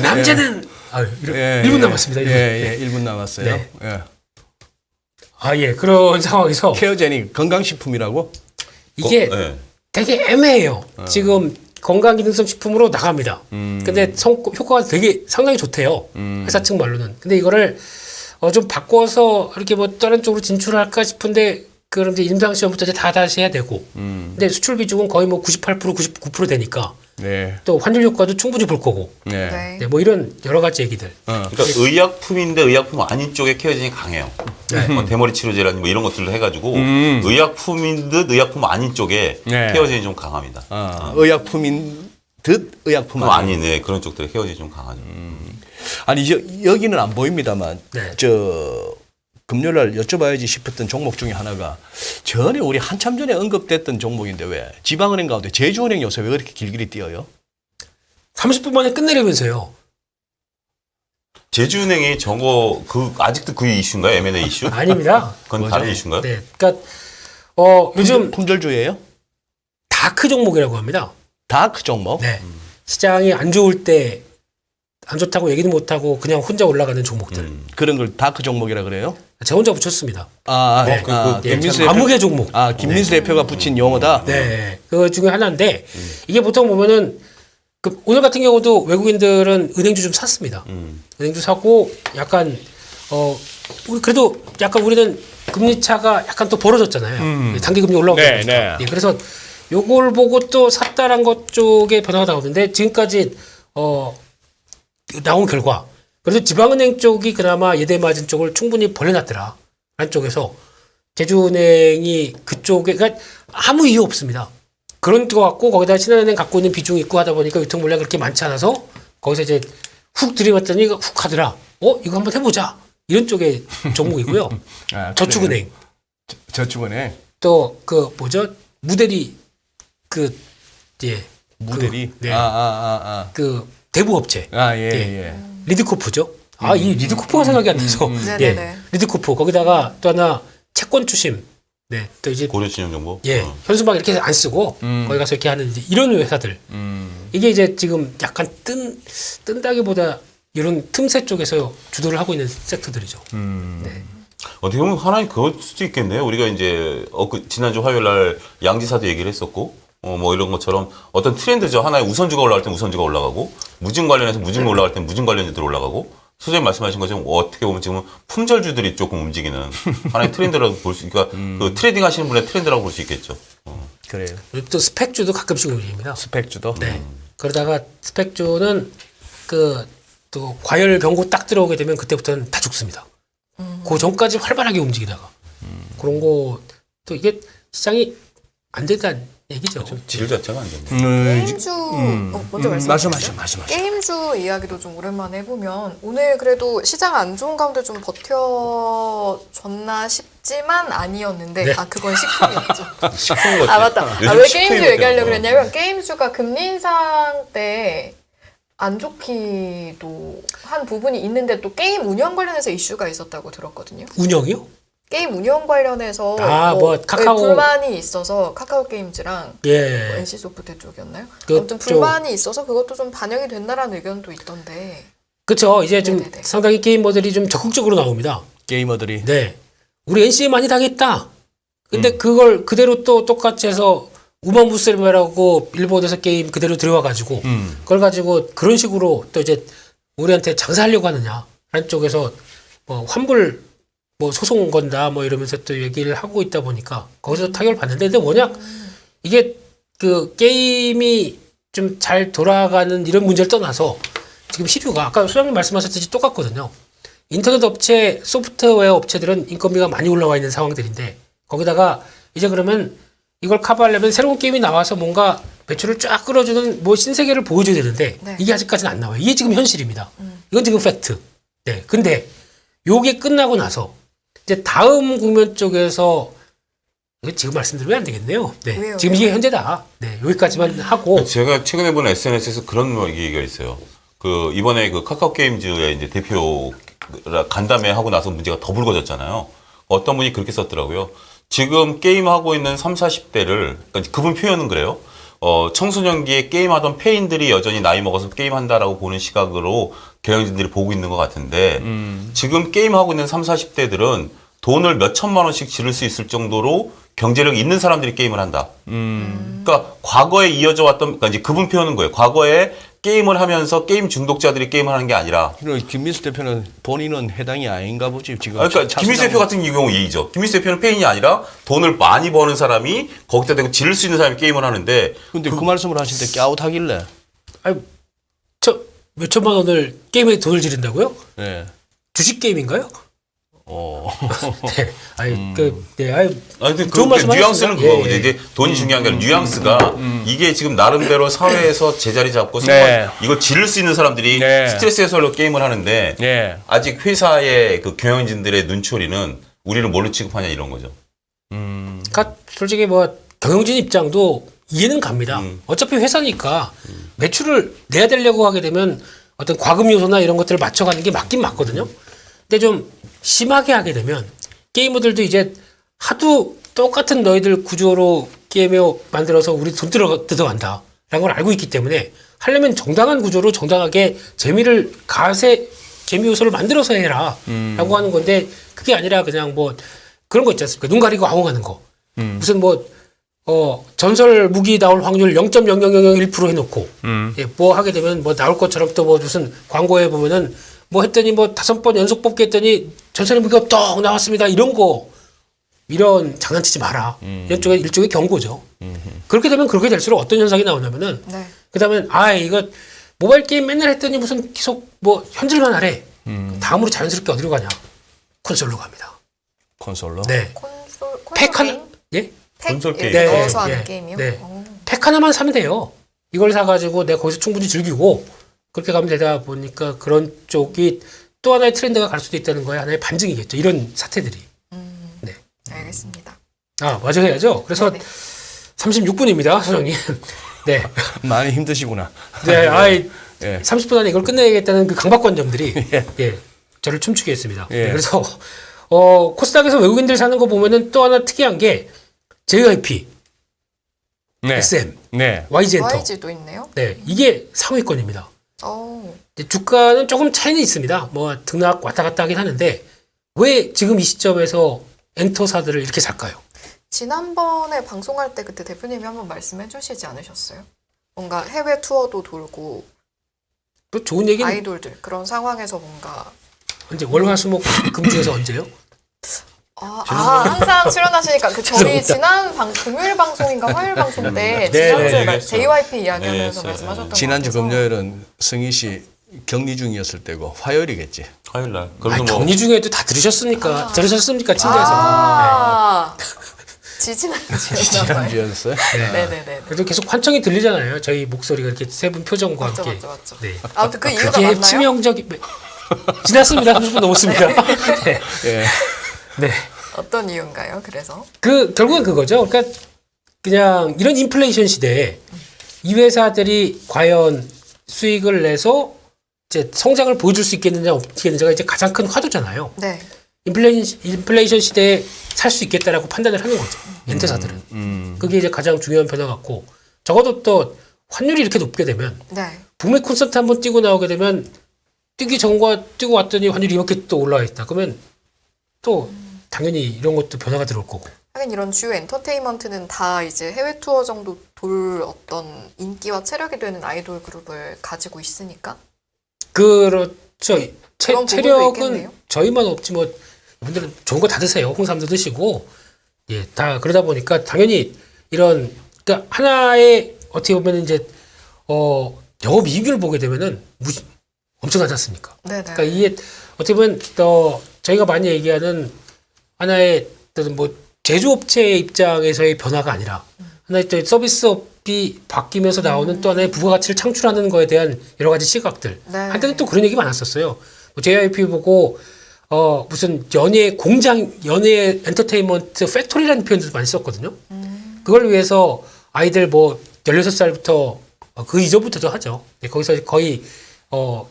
남자는 1분 남았습니다. 1분. 예, 1분 남았어요. 네. 예. 그런 상황에서 케어젠이 건강식품이라고? 이게 네. 되게 애매해요. 지금 건강기능성 식품으로 나갑니다. 근데 효과가 되게 상당히 좋대요. 회사 측 말로는. 근데 이거를 좀 바꿔서 이렇게 뭐 다른 쪽으로 진출할까 싶은데 그럼 이제 임상시험부터 이제 다시 해야 되고. 근데 수출 비중은 거의 뭐 98%, 99% 되니까. 네. 또 환율 효과도 충분히 볼 거고. 네. 네. 네, 뭐 이런 여러 가지 얘기들. 그러니까 의약품인데 의약품 아닌 쪽에 케어젠이 강해요. 뭐 대머리 치료제라든지 뭐 이런 것들로 해가지고 의약품인 듯 의약품 아닌 쪽에 네. 케어젠이 좀 강합니다. 의약품인 듯 의약품 아닌. 아닌 그런 쪽들에 케어젠이 좀 강하죠. 아니 여기는 안 보입니다만 네. 금요일날 여쭤봐야지 싶었던 종목 중에 하나가 전에 우리 한참 전에 언급됐던 종목인데 왜 지방은행 가운데 제주은행 요새 왜 그렇게 길길이 뛰어요? 30분 만에 끝내려면서요. 제주은행이 아직도 그 이슈인가요? M&A 이슈? 아닙니다. 그건 다른 이슈인가요? 네. 그러니까 요즘 품절주예요? 다크 종목이라고 합니다. 다크 종목? 네. 시장이 안 좋을 때 안 좋다고 얘기는 못 하고 그냥 혼자 올라가는 종목들. 그런 걸 다크 종목이라 그래요? 제가 혼자 붙였습니다. 김민수 대표. 암흑의 종목. 김민수 대표가 붙인 용어다. 네. 그 중에 하나인데 이게 보통 보면은 오늘 같은 경우도 외국인들은 은행주 좀 샀습니다. 은행주 사고 약간 우리 그래도 약간 우리는 금리 차가 약간 또 벌어졌잖아요. 단기 금리 올라오고 네, 네. 그래서 요걸 보고 또 샀다란 것 쪽에 변화가 나오는데 지금까지 나온 결과 그래서 지방은행 쪽이 그나마 예대 마진 쪽을 충분히 벌려놨더라. 라는 쪽에서 제주은행이 그쪽에 그러니까 아무 이유 없습니다. 그런 거 같고 거기다 신한은행 갖고 있는 비중이 있고 하다 보니까 유통 물량이 그렇게 많지 않아서 거기서 이제 훅 들이봤더니 훅 하더라. 이거 한번 해보자. 이런 쪽의 종목이고요. 아, 저축은행. 저축은행. 또 그 뭐죠? 무대리 예. 무대리. 네. 그 대부업체. 예. 리드코프죠. 이 리드코프가 생각이 안 나서. 네네네. 리드코프. 거기다가 또 하나 채권 추심. 네. 또 이제 고려신용정보. 예. 현수막 이렇게 안 쓰고 거기 가서 이렇게 하는 이제 이런 회사들. 이게 이제 지금 약간 뜬다기보다 이런 틈새 쪽에서 주도를 하고 있는 섹터들이죠. 네. 어떻게 보면 하나의 그럴 수도 있겠네요. 우리가 이제 지난주 화요일 날 양지사도 얘기를 했었고, 뭐 이런 것처럼 어떤 트렌드죠. 하나의 우선주가 올라갈 땐 우선주가 올라가고, 무증 관련해서 무증 올라갈 땐 무증 관련주들 올라가고, 소장님 말씀하신 것처럼 어떻게 보면 지금 품절주들이 조금 움직이는 하나의 트렌드라고 볼 수, 그러니까 그 트레이딩 하시는 분의 트렌드라고 볼 수 있겠죠. 그래요. 또 스펙주도 가끔씩 움직입니다. 스펙주도. 네. 그러다가 스펙주는 또 과열 경고 딱 들어오게 되면 그때부터는 다 죽습니다. 그 전까지 활발하게 움직이다가 그런 거 또 이게 시장이 안 된다는 얘기죠. 질 자체가 안 좋네. 게임주 먼저 말씀하시죠. 말씀하시죠. 게임주 이야기도 좀 오랜만에 해보면 오늘 그래도 시장 안 좋은 가운데 좀 버텨줬나 싶지만 아니었는데 네. 그건 식품이었죠. 식품 같아. 맞다. 요즘 왜 식품이 게임주 같아요. 얘기하려고 그랬냐면 게임주가 금리 인상 때 안 좋기도 한 부분이 있는데 또 게임 운영 관련해서 이슈가 있었다고 들었거든요. 운영이요? 게임 운영 관련해서 카카오 불만이 있어서 카카오 게임즈랑 예. NC 소프트 쪽이었나요? 그 아무튼 불만이 있어서 그것도 좀 반영이 된다라는 의견도 있던데. 그렇죠. 이제 좀 네네네. 상당히 게이머들이 좀 적극적으로 나옵니다. 게이머들이. 네. 우리 NC에 많이 당했다. 근데 그걸 그대로 또 똑같이 해서 우마무스메라고 일본에서 게임 그대로 들어와가지고 그걸 가지고 그런 식으로 또 이제 우리한테 장사하려고 하느냐 라는 쪽에서 뭐 환불 뭐 소송 건다 뭐 이러면서 또 얘기를 하고 있다 보니까 거기서 타격을 받는데 근데 워낙 이게 그 게임이 좀 잘 돌아가는 이런 문제를 떠나서 지금 시류가 아까 소장님 말씀하셨듯이 똑같거든요. 인터넷 업체, 소프트웨어 업체들은 인건비가 많이 올라와 있는 상황들인데 거기다가 이제 그러면 이걸 커버하려면 새로운 게임이 나와서 뭔가 매출을 쫙 끌어주는 뭐 신세계를 보여줘야 되는데 네. 이게 아직까지는 안 나와요. 이게 지금 현실입니다. 이건 지금 팩트. 네. 근데 요게 끝나고 나서 이제 다음 국면 쪽에서 이거 지금 말씀드리면 안 되겠네요. 네. 왜요? 지금 이게 현재다. 네. 여기까지만 하고 제가 최근에 본 SNS에서 그런 얘기가 있어요. 이번에 카카오 게임즈의 이제 대표 간담회 하고 나서 문제가 더 불거졌잖아요. 어떤 분이 그렇게 썼더라고요. 지금 게임하고 있는 30, 40대를, 그러니까 그분 표현은 그래요. 청소년기에 게임하던 페인들이 여전히 나이 먹어서 게임한다라고 보는 시각으로 경영진들이 보고 있는 것 같은데, 지금 게임하고 있는 30, 40대들은 돈을 몇 천만 원씩 지를 수 있을 정도로 경제력이 있는 사람들이 게임을 한다. 그러니까 과거에 이어져 왔던, 그러니까 이제 그분 표현은 거예요. 과거에 게임을 하면서 게임 중독자들이 게임을 하는 게 아니라. 그리고 김민수 대표는 본인은 해당이 아닌가 보지 지금. 그러니까 김민수 대표 같은 경우 예의죠. 김민수 대표는 페인이 아니라 돈을 많이 버는 사람이 거기다 대고 지를 수 있는 사람이 게임을 하는데. 근데 그 말씀을 하실 때 깨웃하길래. 아니, 저 몇천만 원을 게임에 돈을 지른다고요? 네. 주식 게임인가요? 네. 아니 네. 아니 근데 좋은 말씀 뉘앙스는 하셨습니다. 그거거든요. 예, 예. 이게 돈이 중요한 게 아니라 뉘앙스가 이게 지금 나름대로 사회에서 제자리 잡고 네. 이걸 지를 수 있는 사람들이 네. 스트레스 해소로 게임을 하는데 네. 아직 회사의 그 경영진들의 눈초리는 우리를 뭘로 취급하냐 이런 거죠. 그러니까 솔직히 뭐 경영진 입장도 이해는 갑니다. 어차피 회사니까 매출을 내야 되려고 하게 되면 어떤 과금 요소나 이런 것들을 맞춰가는 게 맞긴 맞거든요. 근데 좀 심하게 하게 되면 게이머들도 이제 하도 똑같은 너희들 구조로 게임을 만들어서 우리 돈 뜯어간다 라는 걸 알고 있기 때문에 하려면 정당한 구조로 정당하게 재미를 재미 요소를 만들어서 해라 라고 하는 건데 그게 아니라 그냥 뭐 그런 거 있지 않습니까? 눈 가리고 아웅하는 거. 무슨 전설 무기 나올 확률 0.0001% 해놓고, 예, 뭐 하게 되면 뭐 나올 것처럼 또 뭐 무슨 광고에 보면은 뭐 했더니 뭐 5번 연속 뽑기 했더니 전설의 무기가 떡 나왔습니다. 이런 장난치지 마라. 이런 일종의 경고죠. 그렇게 되면 그렇게 될수록 어떤 현상이 나오냐면은, 네. 그 다음에, 이거 모바일 게임 맨날 했더니 무슨 계속 뭐 현질만 하래. 다음으로 자연스럽게 어디로 가냐? 콘솔로 갑니다. 콘솔로. 네. 콘솔 팩 게임? 하나, 예? 팩 콘솔 이렇게 게임. 넣어서 하는 게임이요? 네. 오. 팩 하나만 사면 돼요. 이걸 사가지고 내가 거기서 충분히 즐기고 그렇게 가면 되다 보니까 그런 쪽이 또 하나의 트렌드가 갈 수도 있다는 거에 하나의 반증이겠죠. 이런 사태들이. 네. 알겠습니다. 아, 마저 해야죠. 그래서 네네. 36분입니다, 소장님. 네. 많이 힘드시구나. 네, 아이, 예. 30분 안에 이걸 끝내야겠다는 그 강박관념들이, 예, 저를 춤추게 했습니다. 예. 네, 그래서, 코스닥에서 외국인들 사는 거 보면은 또 하나 특이한 게, JYP, 네. SM, 네. YG엔터. YG도 있네요. 네, 이게 상위권입니다. 어, 근데 주가는 조금 차이는 있습니다. 뭐, 등락 왔다 갔다 하긴 하는데, 왜 지금 이 시점에서 엔터사들을 이렇게 살까요? 지난번에 방송할 때 그때 대표님이 한번 말씀해 주시지 않으셨어요? 뭔가 해외 투어도 돌고 또 좋은 얘기는 아이돌들 그런 상황에서 뭔가 언제 월화수목 금주에서 언제요? 항상 출연하시니까 그 저희 죄송합니다. 지난 금요일 방송인가 화요일 방송 때 네, 지난주에 네, 말- JYP 네, 이야기하면서 네, 말씀하셨던 것 지난주 같아서 금요일은 승희 씨 격리 중이었을 때고 화요일이겠지. 화요일 날. 아, 그래서 뭐 격리 중에도 다 들으셨습니까? 들으셨습니까? 침대에서. 지지난주였나 봐요. 지난주였어요. 네네네. 그래도 계속 환청이 들리잖아요. 저희 목소리가 이렇게 세 분 표정과 맞죠, 함께. 맞죠, 맞죠. 네. 아무튼 그 이유가 그게 맞나요? 치명적인. 지났습니다. 30분 넘었습니다. 네. 예. 네. 어떤 이유인가요? 그래서 결국은 그거죠. 그러니까 그냥 이런 인플레이션 시대에 이 회사들이 과연 수익을 내서 이제 성장을 보여줄 수 있겠느냐 없겠느냐가 이제 가장 큰 화두잖아요. 네. 인플레이션 시대에 살 수 있겠다라고 판단을 하는 거죠. 엔터사들은. 그게 이제 가장 중요한 변화 같고 적어도 또 환율이 이렇게 높게 되면 네. 북미 콘서트 한번 뛰고 나오게 되면 뛰기 전과 뛰고 왔더니 환율이 이렇게 또 올라와 있다. 그러면 또 당연히 이런 것도 변화가 들어올 거고. 하긴 이런 주요 엔터테인먼트는 다 이제 해외 투어 정도 돌 어떤 인기와 체력이 되는 아이돌 그룹을 가지고 있으니까. 그렇죠. 그런 부분도 체력은 있겠네요. 저희만 없지 뭐 이분들은 좋은 거 다 드세요. 홍삼도 드시고 예, 다 그러다 보니까 당연히 이런 그러니까 하나의 어떻게 보면 이제 영업이익률을 보게 되면은 엄청나지 않습니까? 네네. 그러니까 이게 어떻게 보면 또 저희가 많이 얘기하는 하나의 어떤 뭐 제조업체의 입장에서의 변화가 아니라 하나의 또 서비스업이 바뀌면서 나오는 또 하나의 부가가치를 창출하는 거에 대한 여러 가지 시각들. 네. 한때는 또 그런 얘기 많았었어요. 뭐 JYP 보고 무슨 연예 공장, 연예 엔터테인먼트 팩토리라는 표현도 많이 썼거든요. 그걸 위해서 아이들 뭐 16살부터 그 이전부터도 하죠. 거기서 거의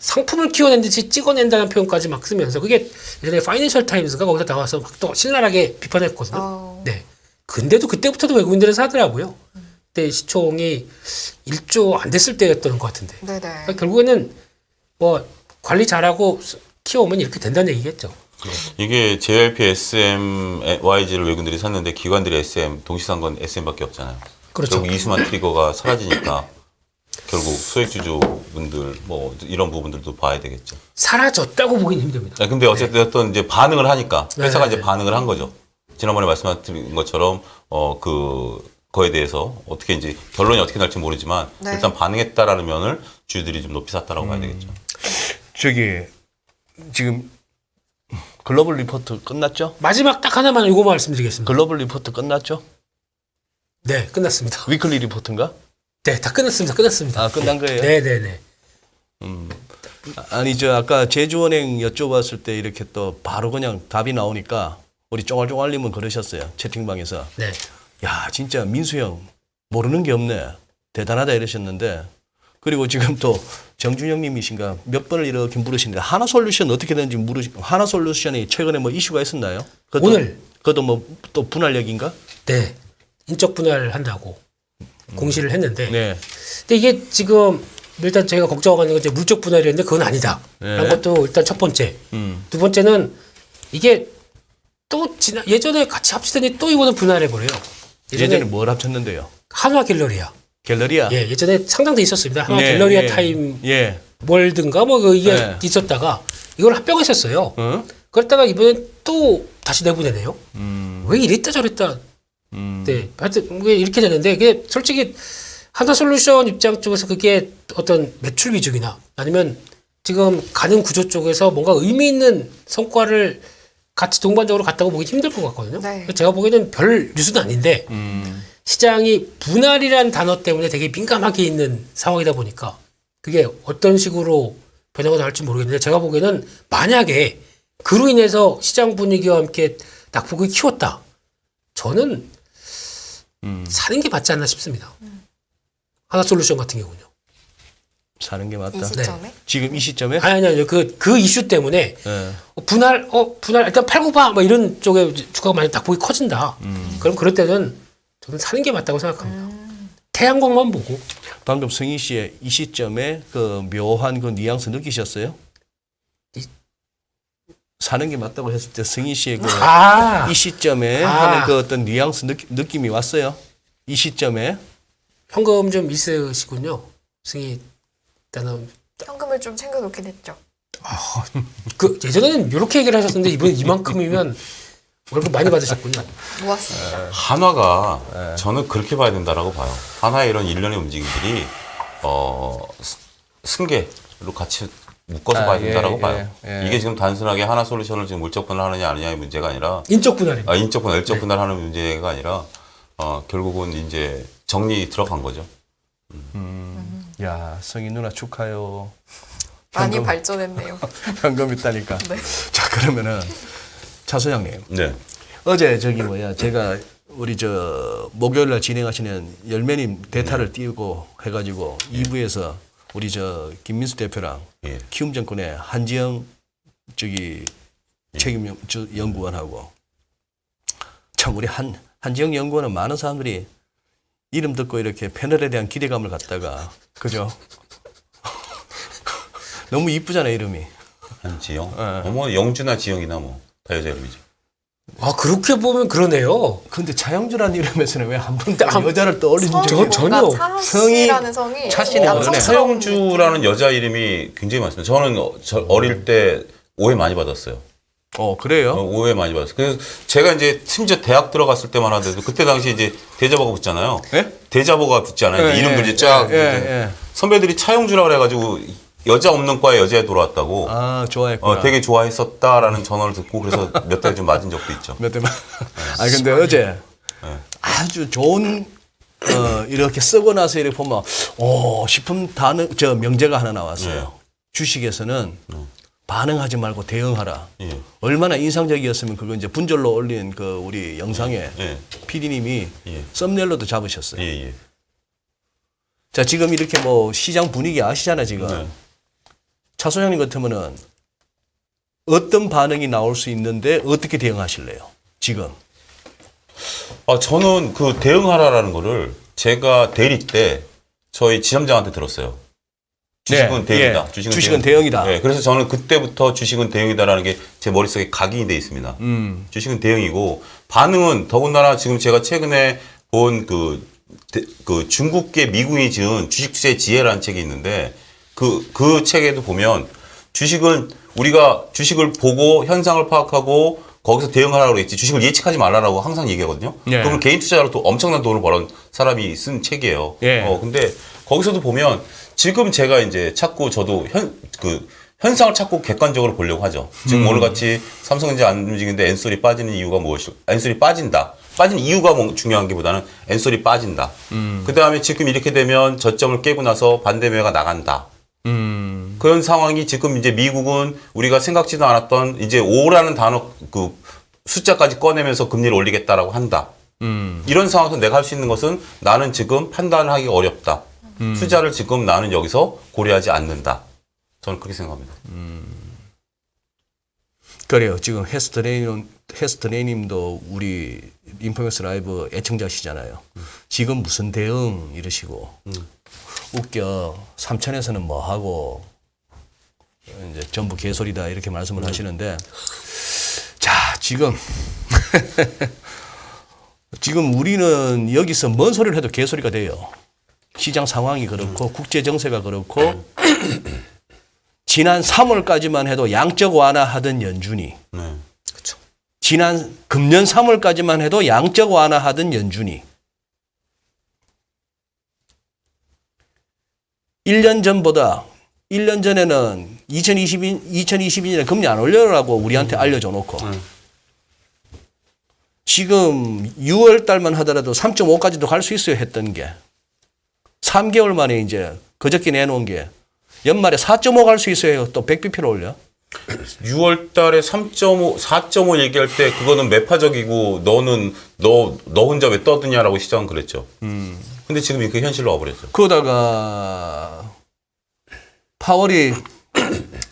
상품을 키워낸 듯이 찍어낸다는 표현까지 막 쓰면서 그게 예전에 파이낸셜 타임스가 거기서 나와서 막 또 신랄하게 비판했거든요. 네. 근데도 그때부터도 외국인들은 사더라고요. 그때 시총이 1조 안 됐을 때였던 것 같은데. 네네. 그러니까 결국에는 뭐 관리 잘하고 키워오면 이렇게 된다는 얘기겠죠. 이게 JYP, SM, YG를 외국인들이 샀는데 기관들이 SM, 동시 산 건 SM밖에 없잖아요. 그렇죠. 결국 이수만 트리거가 사라지니까 결국 소액주주분들 뭐 이런 부분들도 봐야 되겠죠. 사라졌다고 보기는 힘듭니다. 근데 어쨌든 이제 반응을 하니까 회사가 네. 이제 반응을 한 거죠. 지난번에 말씀드린 것처럼 그거에 대해서 어떻게 이제 결론이 어떻게 날지 모르지만 네. 일단 반응했다라는 면을 주주들이 좀 높이 샀다라고 봐야 되겠죠. 저기 지금 글로벌 리포트 끝났죠? 마지막 딱 하나만 이거 말씀드리겠습니다. 글로벌 리포트 끝났죠? 네, 끝났습니다. 위클리 리포트인가? 네, 다 끝났습니다. 끝났습니다. 아, 끝난 거예요? 네, 네, 네. 아니 저 아까 제주은행 여쭤봤을 때 이렇게 또 바로 그냥 답이 나오니까 우리 쫑알쫑알님은 그러셨어요. 채팅방에서. 네. 야 진짜 민수 형 모르는 게 없네. 대단하다 이러셨는데 그리고 지금 또 정준영님이신가 몇 번을 이렇게 물으시는데 하나솔루션 어떻게 되는지 하나솔루션이 최근에 뭐 이슈가 있었나요? 오늘. 그것도 뭐 또 분할력인가? 네. 인적 분할을 한다고 공시를 했는데. 네. 근데 이게 지금 일단 저희가 걱정하는 건 이제 물적 분할이었는데 그건 아니다. 네. 라는 것도 일단 첫 번째. 두 번째는 이게 또 예전에 같이 합치더니 또 이거는 분할해 버려요. 예전에 뭘 합쳤는데요? 한화 갤러리아. 갤러리아. 예, 예전에 상장돼 있었습니다. 한화 네, 갤러리아 예, 타임 예. 월드인가 뭐 이게 네. 있었다가 이걸 합병했었어요. 어? 그랬다가 이번엔 또 다시 내보내네요. 왜 이랬다 저랬다. 네, 하여튼 왜 이렇게 되는데 이게 솔직히 하나솔루션 입장 쪽에서 그게 어떤 매출 비중이나 아니면 지금 가는 구조 쪽에서 뭔가 의미 있는 성과를 같이 동반적으로 갔다고 보기 힘들 것 같거든요. 네. 제가 보기에는 별 뉴스는 아닌데 시장이 분할이라는 단어 때문에 되게 민감하게 있는 상황이다 보니까 그게 어떤 식으로 변화가 나올지 모르겠는데 제가 보기에는 만약에 그로 인해서 시장 분위기와 함께 낙폭을 키웠다. 저는 사는 게 맞지 않나 싶습니다. 하나솔루션 같은 경우는요. 사는 게 이 맞다. 시점에 지금 이 시점에 아니 그 이슈 때문에 예. 분할 일단 팔고 봐 뭐 이런 쪽에 주가가 많이 낙폭이 커진다. 그럼 그럴 때는 저는 사는 게 맞다고 생각합니다. 태양광만 보고 방금 승희 씨의 이 시점에 그 묘한 그 뉘앙스 느끼셨어요? 사는 게 맞다고 했을 때 승희 씨의 그 이 시점에 하는 그 어떤 뉘앙스 느낌이 왔어요? 이 시점에 현금 좀 있으시군요. 승희 일단은 현금을 좀 챙겨놓긴 했죠. 그 예전에는 이렇게 얘기를 하셨는데 이번에 이만큼이면 월급 많이 받으셨군요. 모았습니다. 한화가 저는 그렇게 봐야 된다라고 봐요. 한화의 이런 일련의 움직임들이 승계로 같이 묶어서 봐야 된다라고 봐요. 이게 지금 단순하게 하나 솔루션을 지금 물적 분할하느냐 아니냐의 문제가 아니라 인적 분할입니다. 인적 분할, 일적 분할하는 문제가 아니라 결국은 이제 정리 들어간 거죠. 야 승희 누나 축하요. 많이 현금. 발전했네요. 현금 있다니까. 네. 자 그러면은 차 소장님 네. 어제 제가 우리 목요일 날 진행하시는 열매님 대타를 띄우고 해가지고 2부에서 우리 김민수 대표랑 예. 키움증권의 한지영 책임 연구원하고 참 우리 한지영 연구원은 많은 사람들이 이름 듣고 이렇게 패널에 대한 기대감을 갖다가 그죠? 너무 이쁘잖아요 이름이. 한지영? 뭐 영주나 지영이나 뭐 다 여자 이름이죠. 아 그렇게 보면 그러네요. 근데 차영주라는 이름에서는 왜 한 번도 여자를 떠올린 적이 저 전혀 차씨라는 성이 차씨는 남성스러운 차영주라는 여자 이름이 굉장히 많습니다. 저는 어릴 때 오해 많이 받았어요. 그래요? 오해 많이 받았어요. 그래서 제가 이제 심지어 대학 들어갔을 때만 하더라도 그때 당시 이제 대자보가 붙잖아요. 예? 대자보가 붙잖아요. 이름들이 쫙. 예. 선배들이 차영주라고 그래가지고 여자 없는 과에 여자에 돌아왔다고. 아 좋아했구나. 되게 좋아했었다라는 전화를 듣고 그래서 몇 달 좀 맞은 적도 있죠. 몇 대만. 아 근데 어제 아주 좋은 이렇게 쓰고 나서 이렇게 보면 싶은 단어 명제가 하나 나왔어요. 주식에서는 반응하지 말고 대응하라. 예. 얼마나 인상적이었으면 그거 이제 분절로 올린 그 우리 영상에 예. PD님이 예. 썸네일로도 잡으셨어요. 예. 자 지금 이렇게 뭐 시장 분위기 아시잖아요 지금. 네. 차 소장님 같으면은 어떤 반응이 나올 수 있는데 어떻게 대응하실래요? 지금. 저는 그 대응하라라는 거를 제가 대리 때 저희 지점장한테 들었어요. 주식은 대응이다. 주식은 대응이다. 네, 그래서 저는 그때부터 주식은 대응이다라는 게 제 머릿속에 각인이 돼 있습니다. 주식은 대응이고 반응은 더군다나 지금 제가 최근에 본 그 중국계 미국이 지은 주식투자의 지혜라는 책이 있는데 그 책에도 보면 주식은 우리가 주식을 보고 현상을 파악하고 거기서 대응하라고 그랬지 주식을 예측하지 말라라고 항상 얘기하거든요. 예. 그러면 개인 투자로 또 엄청난 돈을 벌은 사람이 쓴 책이에요. 예. 근데 거기서도 보면 지금 제가 이제 자꾸 저도 현상을 자꾸 객관적으로 보려고 하죠. 지금 오늘같이 삼성전자 안 움직이는데 엔솔이 빠지는 이유가 무엇이? 엔솔이 빠진다. 빠진 이유가 중요한 게 보다는 엔솔이 빠진다. 그 다음에 지금 이렇게 되면 저점을 깨고 나서 반대 매매가 나간다. 그런 상황이 지금 이제 미국은 우리가 생각지도 않았던 이제 5라는 단어 그 숫자까지 꺼내면서 금리를 올리겠다라고 한다. 이런 상황에서 내가 할 수 있는 것은 나는 지금 판단하기 어렵다. 투자를 지금 나는 여기서 고려하지 않는다. 저는 그렇게 생각합니다. 그래요. 지금 헤스트레이님도 우리 인포메이션 라이브 애청자시잖아요. 지금 무슨 대응 이러시고 웃겨. 삼천에서는 뭐 하고 이제 전부 개소리다 이렇게 말씀을 하시는데 자 지금 지금 우리는 여기서 뭔 소리를 해도 개소리가 돼요. 시장 상황이 그렇고 국제 정세가 그렇고 지난 3월까지만 해도 양적 완화하던 연준이 네. 지난 금년 3월까지만 해도 양적 완화하던 연준이 1년 전보다 1년 전에는 2022년에 금리 안 올려라고 우리한테 알려줘 놓고 지금 6월 달만 하더라도 3.5까지도 갈 수 있어야 했던 게 3개월 만에 이제 그저께 내놓은 게 연말에 4.5 갈 수 있어요. 또 100bp를 올려. 6월 달에 3.5, 4.5 얘기할 때 그거는 매파적이고 너는 너 혼자 왜 떠드냐라고 시장은 그랬죠. 근데 지금 이렇게 현실로 와버렸죠. 그러다가 파월이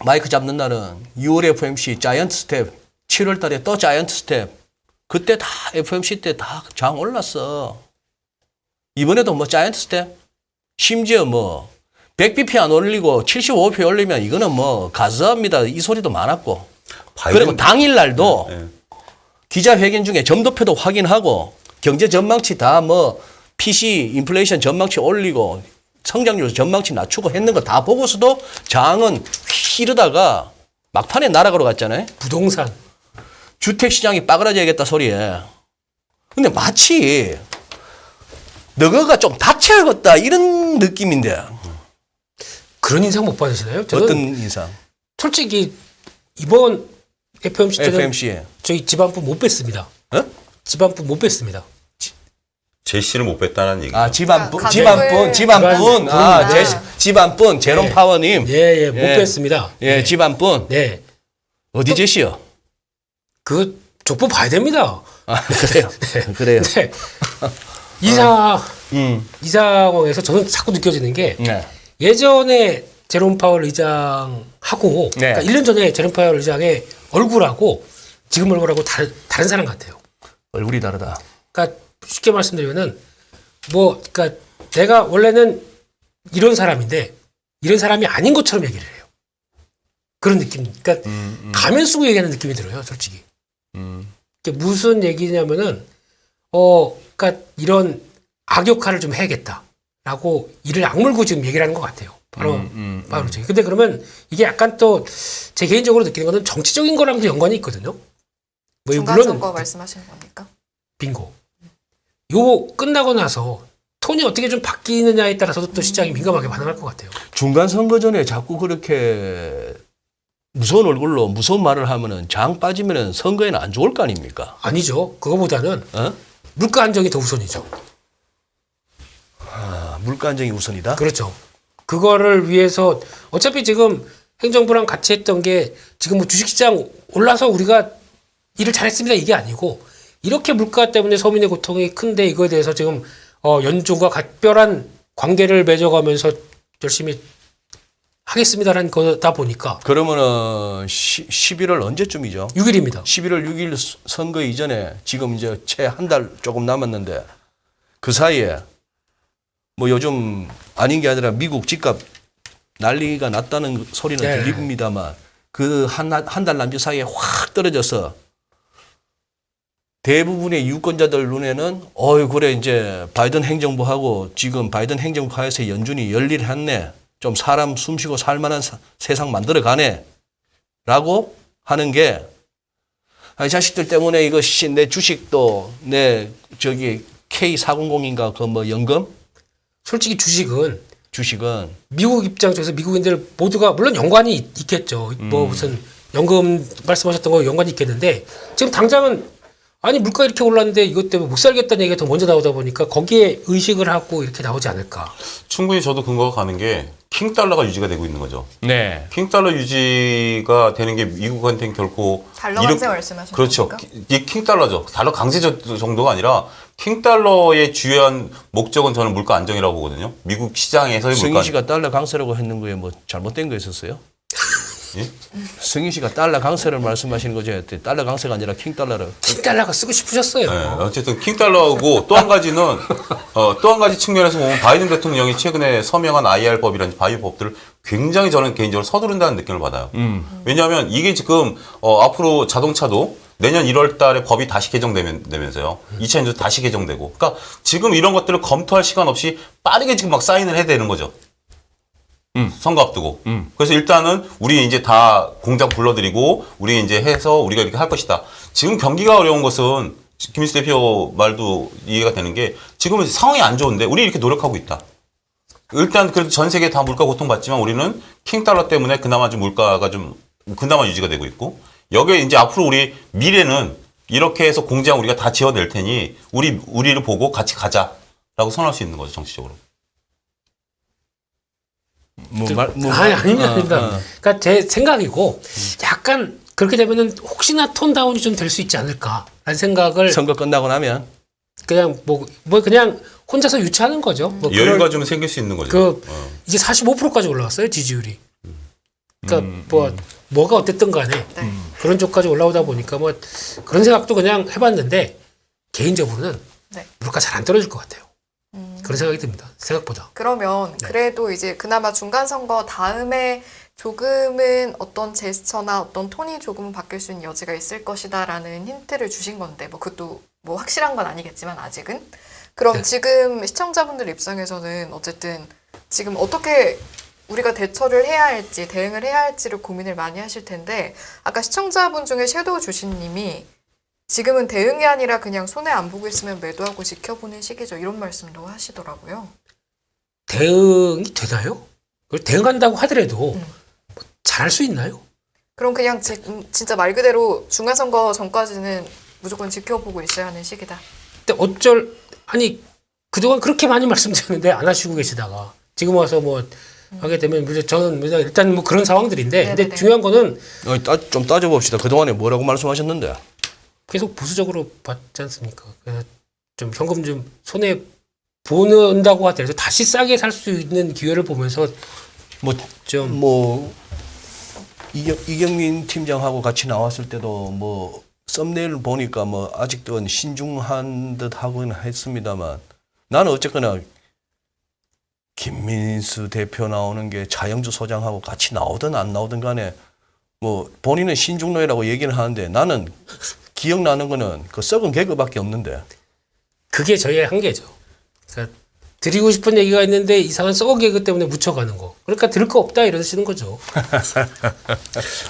마이크 잡는 날은 6월 FOMC 자이언트 스텝, 7월 달에 또 자이언트 스텝. 그때 다 FOMC 때 다 장 올랐어. 이번에도 뭐 자이언트 스텝? 심지어 뭐 100bp 안 올리고 75bp 올리면 이거는 뭐 가즈합니다. 이 소리도 많았고. 그리고 당일 날도 네. 기자회견 중에 점도표도 확인하고 경제 전망치 다 뭐 PC 인플레이션 전망치 올리고 성장률 전망치 낮추고 했는 거 다 보고서도 장은 휘르다가 막판에 날아가러 갔잖아요. 부동산. 주택시장이 빠그라져야겠다 소리에. 근데 마치 너거가 좀 다쳐야겠다 이런 느낌인데. 그런 인상 못 받으시나요? 저는 어떤 인상? 솔직히 이번 FOMC 때는 FOMC에. 저희 집안품 못 뺐습니다. 어? 집안품 못 뺐습니다. 제시를 못 뺐다는 얘기죠. 아, 집안뿐, 가족을- 집안뿐. 집안뿐. 아, 집안뿐, 제롬 네. 파워님. 예, 못 예. 뺐습니다. 예, 집안뿐. 네. 어디 제시요? 그 족보 봐야 됩니다. 아, 그래요. 그래요. 네. 이 상황에서 저는 자꾸 느껴지는 게 네. 예전에 제롬 파월 의장하고 네. 그러니까 1년 전에 제롬 파월 의장의 얼굴하고 지금 얼굴하고 다른 사람 같아요. 얼굴이 다르다. 그러니까 쉽게 말씀드리면은 뭐 그러니까 내가 원래는 이런 사람인데 이런 사람이 아닌 것처럼 얘기를 해요. 그런 느낌. 그러니까 가면 쓰고 얘기하는 느낌이 들어요, 솔직히. 이게 무슨 얘기냐면은 그러니까 이런 악역할을 좀 해야겠다라고 이를 악물고 지금 얘기를 하는 것 같아요. 바로 그렇죠. 근데 그러면 이게 약간 또 제 개인적으로 느끼는 거는 정치적인 거랑도 연관이 있거든요. 뭐 중간 물론 선거 말씀하시는 겁니까? 빙고. 요 끝나고 나서 톤이 어떻게 좀 바뀌느냐에 따라서도 또 시장이 민감하게 반응할 것 같아요. 중간 선거 전에 자꾸 그렇게 무서운 얼굴로 무서운 말을 하면은 장 빠지면은 선거에는 안 좋을 거 아닙니까? 아니죠. 그거보다는 어? 물가 안정이 더 우선이죠. 아, 물가 안정이 우선이다. 그렇죠. 그거를 위해서 어차피 지금 행정부랑 같이 했던 게 지금 뭐 주식시장 올라서 우리가 일을 잘했습니다 이게 아니고 이렇게 물가 때문에 서민의 고통이 큰데 이거에 대해서 지금 연준과 각별한 관계를 맺어가면서 열심히 하겠습니다라는 거다 보니까 그러면은 11월 언제쯤이죠? 6일입니다. 11월 6일 선거 이전에 지금 이제 채 한 달 조금 남았는데 그 사이에 뭐 요즘 아닌 게 아니라 미국 집값 난리가 났다는 소리는 네. 들립니다만 그 한 달 남짓 사이에 확 떨어져서 대부분의 유권자들 눈에는 그래 이제 바이든 행정부하고 지금 바이든 행정부 하에서 연준이 열일했네. 좀 사람 숨쉬고 살만한 세상 만들어가네. 라고 하는 게 이 자식들 때문에 이거 내 주식도 내 저기 K400인가 그 뭐 연금 솔직히 주식은 미국 입장 쪽에서 미국인들 모두가 물론 연관이 있겠죠. 뭐 무슨 연금 말씀하셨던 거 연관이 있겠는데 지금 당장은 아니 물가 이렇게 올랐는데 이것 때문에 못 살겠다는 얘기가 더 먼저 나오다 보니까 거기에 의식을 하고 이렇게 나오지 않을까. 충분히 저도 근거가 가는 게 킹달러가 유지가 되고 있는 거죠. 네. 킹달러 유지가 되는 게 미국한테는 결코 달러 강세 말씀하시는 그렇죠. 겁니까? 이 킹달러죠. 달러 강세 정도가 아니라 킹달러의 주요한 목적은 저는 물가 안정이라고 보거든요. 미국 시장에서의 승희 물가 씨가 달러 강세라고 했는 거에 뭐 잘못된 거 있었어요? 예? 승희 씨가 달러 강세를 말씀하시는 거죠. 달러 강세가 아니라 킹달러를. 킹달러가 쓰고 싶으셨어요. 네, 어쨌든 킹달러하고 또 한 가지는 또 한 가지 측면에서 보면 바이든 대통령이 최근에 서명한 IR법이라는 바이오 법들을 굉장히 저는 개인적으로 서두른다는 느낌을 받아요. 왜냐하면 이게 지금 앞으로 자동차도 내년 1월 달에 법이 다시 개정되면서요. 2000년도 다시 개정되고. 그러니까 지금 이런 것들을 검토할 시간 없이 빠르게 지금 막 사인을 해야 되는 거죠. 선거 앞두고. 그래서 일단은 우리 이제 다 공장 불러들이고 우리 이제 해서 우리가 이렇게 할 것이다. 지금 경기가 어려운 것은 김일수 대표 말도 이해가 되는 게 지금은 상황이 안 좋은데 우리 이렇게 노력하고 있다. 일단 그래도 전 세계 다 물가 고통받지만 우리는 킹달러 때문에 그나마 좀 물가가 좀 그나마 유지가 되고 있고 여기에 이제 앞으로 우리 미래는 이렇게 해서 공장 우리가 다 지어낼 테니 우리를 보고 같이 가자라고 선언할 수 있는 거죠, 정치적으로. 아닙니다. 아닙니다. 그러니까 제 생각이고 약간 그렇게 되면은 혹시나 톤 다운이 좀 될 수 있지 않을까라는 생각을 선거 끝나고 나면 그냥 뭐 그냥 혼자서 유치하는 거죠. 뭐 여유가 좀 생길 수 있는 거죠. 이제 45%까지 올라왔어요 지지율이. 그러니까 뭐가 어땠든 간에 네. 그런 쪽까지 올라오다 보니까 뭐 그런 생각도 그냥 해봤는데 개인적으로는 네. 물가 잘 안 떨어질 것 같아요. 그런 생각이 듭니다. 생각보다. 그러면 그래도 이제 그나마 중간선거 다음에 조금은 어떤 제스처나 어떤 톤이 조금은 바뀔 수 있는 여지가 있을 것이다라는 힌트를 주신 건데 뭐 그것도 뭐 확실한 건 아니겠지만 아직은 그럼 네. 지금 시청자분들 입장에서는 어쨌든 지금 어떻게 우리가 대처를 해야 할지 대응을 해야 할지를 고민을 많이 하실 텐데 아까 시청자분 중에 섀도우 주신님이 지금은 대응이 아니라 그냥 손해 안 보고 있으면 매도하고 지켜보는 시기죠 이런 말씀도 하시더라고요. 대응이 되나요? 그걸 대응한다고 하더라도 뭐 잘할 수 있나요? 그럼 그냥 진짜 말 그대로 중간선거 전까지는 무조건 지켜보고 있어야 하는 시기다. 근데 아니 그동안 그렇게 많이 말씀드렸는데 안 하시고 계시다가 지금 와서 뭐 하게 되면 저는 일단 뭐 그런 상황들인데 근데 네네네. 중요한 거는 좀 따져봅시다. 그동안에 뭐라고 말씀하셨는데? 계속 보수적으로 봤지 않습니까? 그래서 좀 현금 좀 손해 보는다고 하더라도 다시 싸게 살 수 있는 기회를 보면서 이경민 팀장하고 같이 나왔을 때도 뭐 썸네일 보니까 뭐 아직도 신중한 듯 하고는 했습니다만 나는 어쨌거나 김민수 대표 나오는 게 차영주 소장하고 같이 나오든 안 나오든 간에 뭐 본인은 신중노예라고 얘기는 하는데 나는 기억나는 거는 그 썩은 개그밖에 없는데. 그게 저희의 한계죠. 그러니까 드리고 싶은 얘기가 있는데 이상한 썩은 개그 때문에 묻혀가는 거. 그러니까 들을 거 없다 이러시는 거죠.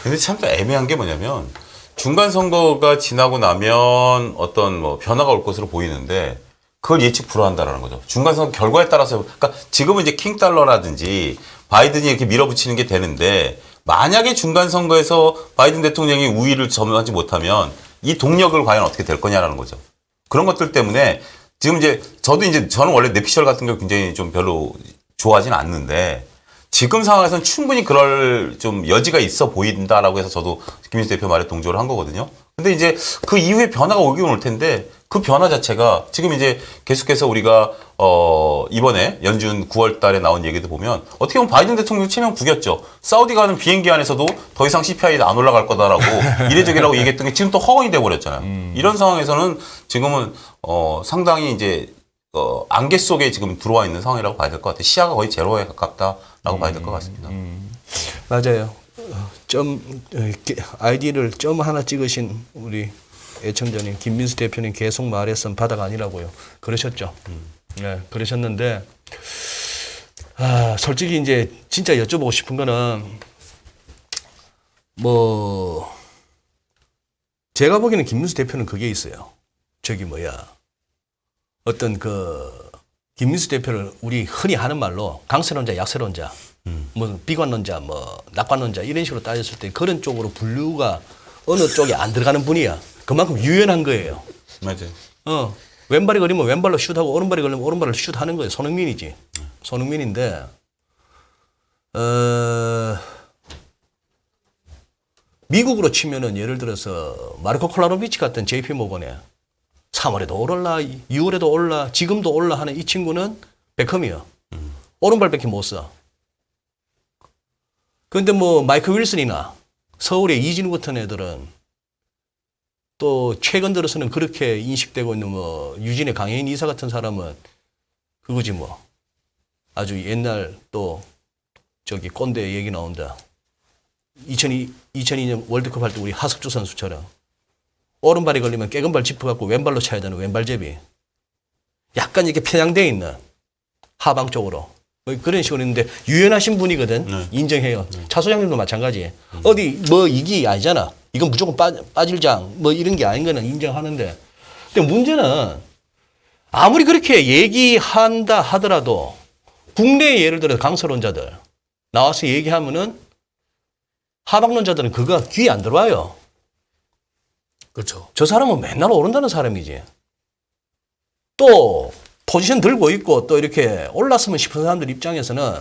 근데 참 또 애매한 게 뭐냐면 중간 선거가 지나고 나면 어떤 뭐 변화가 올 것으로 보이는데 그걸 예측 불허한다라는 거죠. 중간 선거 결과에 따라서 그러니까 지금은 이제 킹달러라든지 바이든이 이렇게 밀어붙이는 게 되는데 만약에 중간 선거에서 바이든 대통령이 우위를 점하지 못하면 이 동력을 과연 어떻게 될 거냐라는 거죠. 그런 것들 때문에 지금 이제 저는 원래 뇌피셜 같은 걸 굉장히 좀 별로 좋아하지는 않는데 지금 상황에서는 충분히 그럴 좀 여지가 있어 보인다라고 해서 저도 김민수 대표 말에 동조를 한 거거든요. 근데 이제 그 이후에 변화가 오긴 올 텐데 그 변화 자체가 지금 이제 계속해서 우리가 이번에 연준 9월 달에 나온 얘기도 보면 어떻게 보면 바이든 대통령 체면 구겼죠. 사우디 가는 비행기 안에서도 더 이상 CPI가 안 올라갈 거다라고 이례적이라고 얘기했던 게 지금 또 허언이 돼 버렸잖아요. 이런 상황에서는 지금은 상당히 이제 안개 속에 지금 들어와 있는 상황이라고 봐야 될 것 같아요. 시야가 거의 제로에 가깝다라고 봐야 될 것 같습니다. 맞아요. 아이디를 점 하나 찍으신 우리 애청자님 김민수 대표님 계속 말했던 바닥 아니라고요. 그러셨죠. 네, 그러셨는데 솔직히 이제 진짜 여쭤보고 싶은 거는 뭐 제가 보기에는 김민수 대표는 그게 있어요. 어떤 김민수 대표를 우리 흔히 하는 말로 강세론자, 약세론자, 뭐 비관론자, 뭐 낙관론자 이런 식으로 따졌을 때 그런 쪽으로 분류가 어느 쪽에 안 들어가는 분이야. 그만큼 유연한 거예요. 맞아요. 왼발이 걸리면 왼발로 슛하고 오른발이 걸리면 오른발로 슛하는 거예요. 손흥민이지. 손흥민인데 미국으로 치면은 예를 들어서 마르코 콜라노비치 같은 JP 모건에 3월에도 오를라, 6월에도 올라, 지금도 올라 하는 이 친구는 베컴이요. 오른발밖에 못 써. 그런데 뭐 마이크 윌슨이나 서울의 이진우 같은 애들은 또 최근 들어서는 그렇게 인식되고 있는 뭐 유진의 강혜인 이사 같은 사람은 그거지 뭐 아주 옛날 또 저기 꼰대 얘기 나온다. 2002년 월드컵 할 때 우리 하석주 선수처럼 오른발이 걸리면 깨금발 짚어갖고 왼발로 차야 되는 왼발제비. 약간 이렇게 편향되어 있는 하방 쪽으로. 그런 식으로 있는데 유연하신 분이거든. 인정해요. 차 소장님도 마찬가지. 어디 뭐 이기 아니잖아. 이건 무조건 빠질 장 뭐 이런 게 아닌 거는 인정하는데. 근데 문제는 아무리 그렇게 얘기한다 하더라도 국내 예를 들어 강서론자들 나와서 얘기하면은 하방론자들은 그거 귀에 안 들어와요. 그렇죠. 저 사람은 맨날 오른다는 사람이지. 또 포지션 들고 있고 또 이렇게 올랐으면 싶은 사람들 입장에서는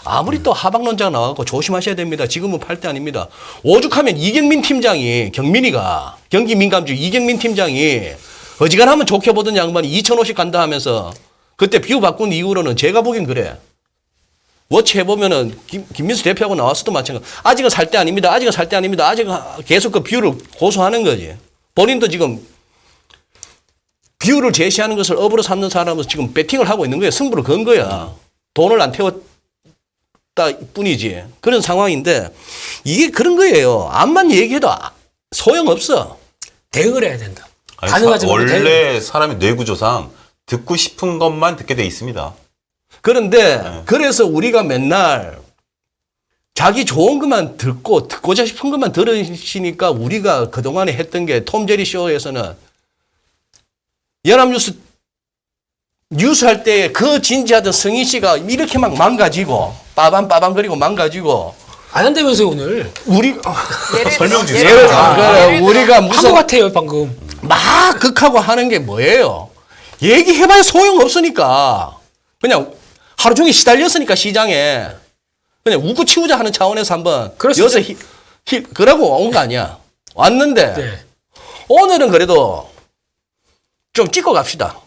아무리 또 하방론자가 나와갖고 조심하셔야 됩니다. 지금은 팔 때 아닙니다. 오죽하면 이경민 팀장이 경민이가 경기민감주 이경민 팀장이 어지간하면 좋게 보던 양반이 2,050 간다 하면서 그때 비유 바꾼 이후로는 제가 보기엔 그래. 워치 해보면은 김민수 대표하고 나왔어도 마찬가지. 아직은 살 때 아닙니다. 아직은 살 때 아닙니다. 아직은 계속 그 비유를 고수하는 거지. 본인도 지금 비유를 제시하는 것을 업으로 삼는 사람은 지금 배팅을 하고 있는 거야. 승부를 건 거야. 돈을 안 태웠다 뿐이지. 그런 상황인데 이게 그런 거예요. 암만 얘기해도 소용없어. 대응을 해야 된다. 아니, 가능하지만 원래 사람의 뇌구조상 듣고 싶은 것만 듣게 돼 있습니다. 그런데 그래서 우리가 맨날 자기 좋은 것만 듣고자 싶은 것만 들으시니까 우리가 그동안에 했던 게 톰제리 쇼에서는 연합뉴스 뉴스 할 때 그 진지하던 성희 씨가 이렇게 막 망가지고 빠밤빠밤거리고 망가지고 안 한다면서요 오늘. 우리 설명 주세요. 예를 들어, 들어 예를 들어. 우리가 한 것 무슨 같아요 방금. 막 극하고 하는 게 뭐예요? 얘기해봐야 소용없으니까 그냥 하루 종일 시달렸으니까 시장에 그냥 웃고 치우자 하는 차원에서 한번 그럴 수 여기서 있죠. 그러고 온 거 아니야. 왔는데 네. 오늘은 그래도 좀 찍고 갑시다.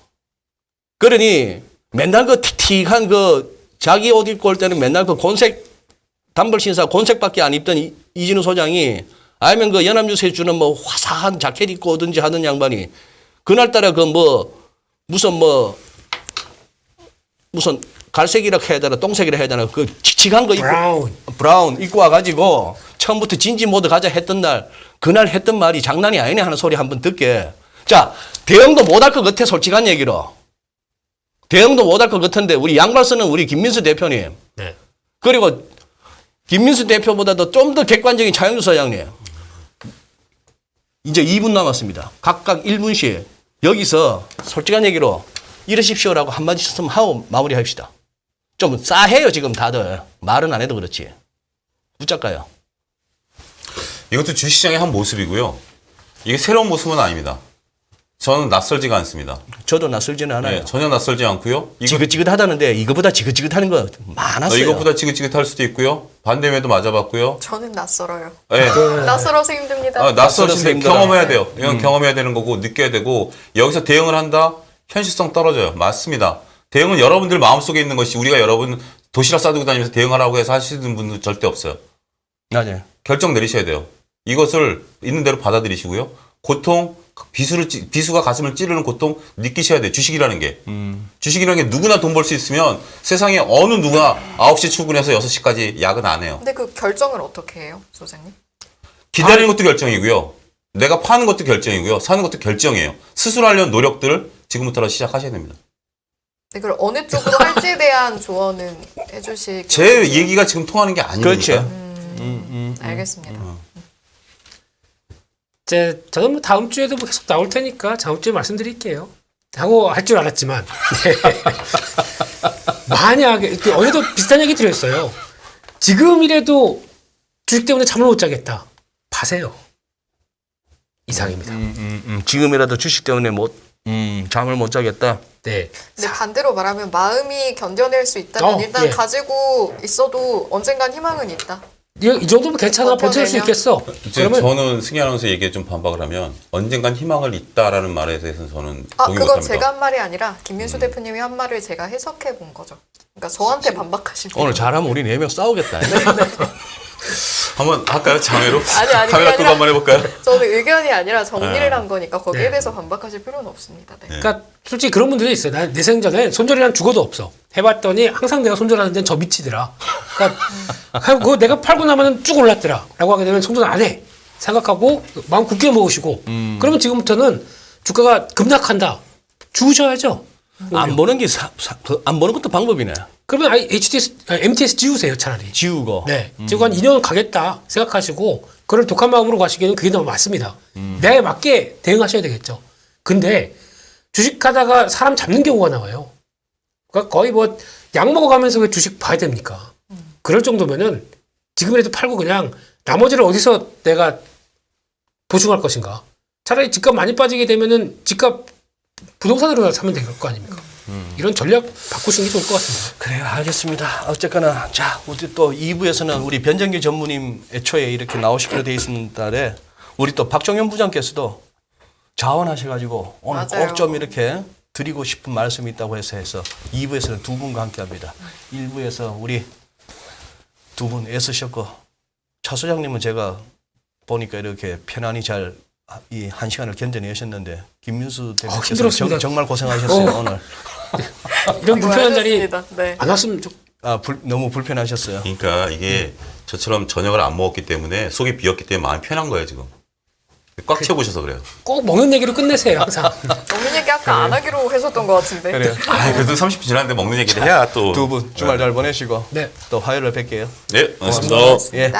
그러니 맨날 그 틱틱한 그 자기 옷 입고 올 때는 맨날 그 곤색 단벌 신사 곤색밖에 안 입던 이진우 소장이 아니면 그 연합뉴스에 주는 뭐 화사한 자켓 입고 오든지 하는 양반이 그날따라 그 무슨 갈색이라 해야 되나 똥색이라 해야 되나 그 칙칙한 거 입고 브라운 입고 와가지고 처음부터 진지 모드 가자 했던 날 그날 했던 말이 장난이 아니네 하는 소리 한번 듣게. 자, 대응도 못할 것 같아 솔직한 얘기로. 대응도 못할 것 같은데 우리 양발 쓰는 우리 김민수 대표님 네. 그리고 김민수 대표보다도 좀 더 객관적인 차영주 소장님 이제 2분 남았습니다. 각각 1분씩 여기서 솔직한 얘기로 이러십시오라고 한마디씩 하고 마무리합시다. 좀 싸해요 지금 다들. 말은 안 해도 그렇지. 붙잡까요? 이것도 주식시장의 한 모습이고요. 이게 새로운 모습은 아닙니다. 저는 낯설지가 않습니다. 저도 낯설지는 않아요. 네, 전혀 낯설지 않고요. 지긋지긋하다는데 이거보다 지긋지긋하는 거 많았어요. 이것보다 지긋지긋할 수도 있고요. 반대면도 맞아봤고요. 저는 낯설어요. 네. 낯설어서 힘듭니다. 낯설어서 낯설신데 힘들어요. 경험해야 돼요. 이건 경험해야 되는 거고 느껴야 되고 여기서 대응을 한다? 현실성 떨어져요. 맞습니다. 대응은 여러분들 마음속에 있는 것이 우리가 여러분 도시락 싸들고 다니면서 대응하라고 해서 하시는 분은 절대 없어요. 맞아요. 결정 내리셔야 돼요. 이것을 있는 대로 받아들이시고요. 고통, 비수가 가슴을 찌르는 고통 느끼셔야 돼요. 주식이라는 게. 주식이라는 게 누구나 돈 벌 수 있으면 세상에 어느 누가 9시 출근해서 6시까지 야근 안 해요. 근데 그 결정을 어떻게 해요, 소장님? 기다리는 것도 결정이고요. 내가 파는 것도 결정이고요. 사는 것도 결정이에요. 스스로 하려는 노력들을 지금부터 시작하셔야 됩니다. 네, 그럼 어느 쪽으로 할지에 대한 조언은 해주실? 제 얘기가 지금 통하는 게 아니니까. 그렇죠. 알겠습니다. 저는 뭐 다음 주에도 뭐 계속 나올 테니까 다음 주에 말씀드릴게요. 하고 할 줄 알았지만 만약에 어제도 비슷한 얘기 드렸어요. 지금이라도 주식 때문에 잠을 못 자겠다. 파세요. 이상입니다. 지금이라도 주식 때문에 잠을 못 자겠다. 네. 근데 반대로 말하면 마음이 견뎌낼 수 있다면 일단 예. 가지고 있어도 언젠간 희망은 있다. 이 정도면 괜찮아. 버틸 수 있겠어. 그러면 저는 승희 아나운서 얘기에 좀 반박을 하면 언젠간 희망을 있다라는 말에 대해서는 저는 동의 그건 못합니다. 제가 한 말이 아니라 김민수 대표님이 한 말을 제가 해석해 본 거죠. 그러니까 저한테 반박하신 오늘 잘하면 우리 4명 싸우겠다. 한번 할까요? 장애로? 아니, 카메라 그게 끄고 한번 해볼까요? 저는 의견이 아니라 정리를 한 거니까 거기에 네. 대해서 반박하실 필요는 없습니다. 네. 그러니까 솔직히 그런 분들이 있어요. 내 생전에 손절이란 죽어도 없어. 해봤더니 항상 내가 손절하는 데는 저 밑이더라. 그러니까 그거 내가 팔고 나면은 쭉 올랐더라. 라고 하게 되면 손절 안 해. 생각하고 마음 굳게 먹으시고 그러면 지금부터는 주가가 급락한다. 주셔야죠. 안 보는 게 안 보는 것도 방법이네. 그러면 MTS 지우세요 차라리. 지우고. 네. 지금 한 2년 가겠다 생각하시고 그걸 독한 마음으로 가시기에는 그게 너무 맞습니다. 내에 맞게 대응하셔야 되겠죠. 근데 주식하다가 사람 잡는 경우가 나와요. 그러니까 거의 뭐 약 먹어가면서 왜 주식 봐야 됩니까? 그럴 정도면은 지금이라도 팔고 그냥 나머지를 어디서 내가 보충할 것인가? 차라리 집값 많이 빠지게 되면은 집값 부동산으로 사면 될 거 아닙니까? 이런 전략 바꾸시는 게 좋을 것 같습니다. 그래요, 알겠습니다. 어쨌거나 자, 우리 또 2부에서는 우리 변정기 전무님 애초에 이렇게 나오시기로 돼 있는데 우리 또 박정현 부장께서도 자원하셔가지고 오늘 맞아요. 꼭 좀 이렇게 드리고 싶은 말씀이 있다고 해서 2부에서는 두 분과 함께합니다. 1부에서 우리 두 분 애쓰셨고 차 소장님은 제가 보니까 이렇게 편안히 잘 이 한 시간을 견뎌내셨는데 김민수 대표께서 힘들었습니다. 정말 고생하셨어요 오늘. 이런 불편한 자리 수고하셨습니다. 네. 안 왔으면 좀 너무 불편하셨어요. 그러니까 이게 저처럼 저녁을 안 먹었기 때문에 속이 비었기 때문에 마음이 편한 거예요 지금. 꽉 채우셔서 그래요. 꼭 먹는 얘기로 끝내세요 항상. 먹는 얘기 아까 안 하기로 했었던 것 같은데. 그래요. 아 그래도 30분 지났는데 먹는 얘기를 해야 또. 두 분 주말 잘 보내시고 네. 또 화요일에 뵐게요. 네, 고맙습니다. 예.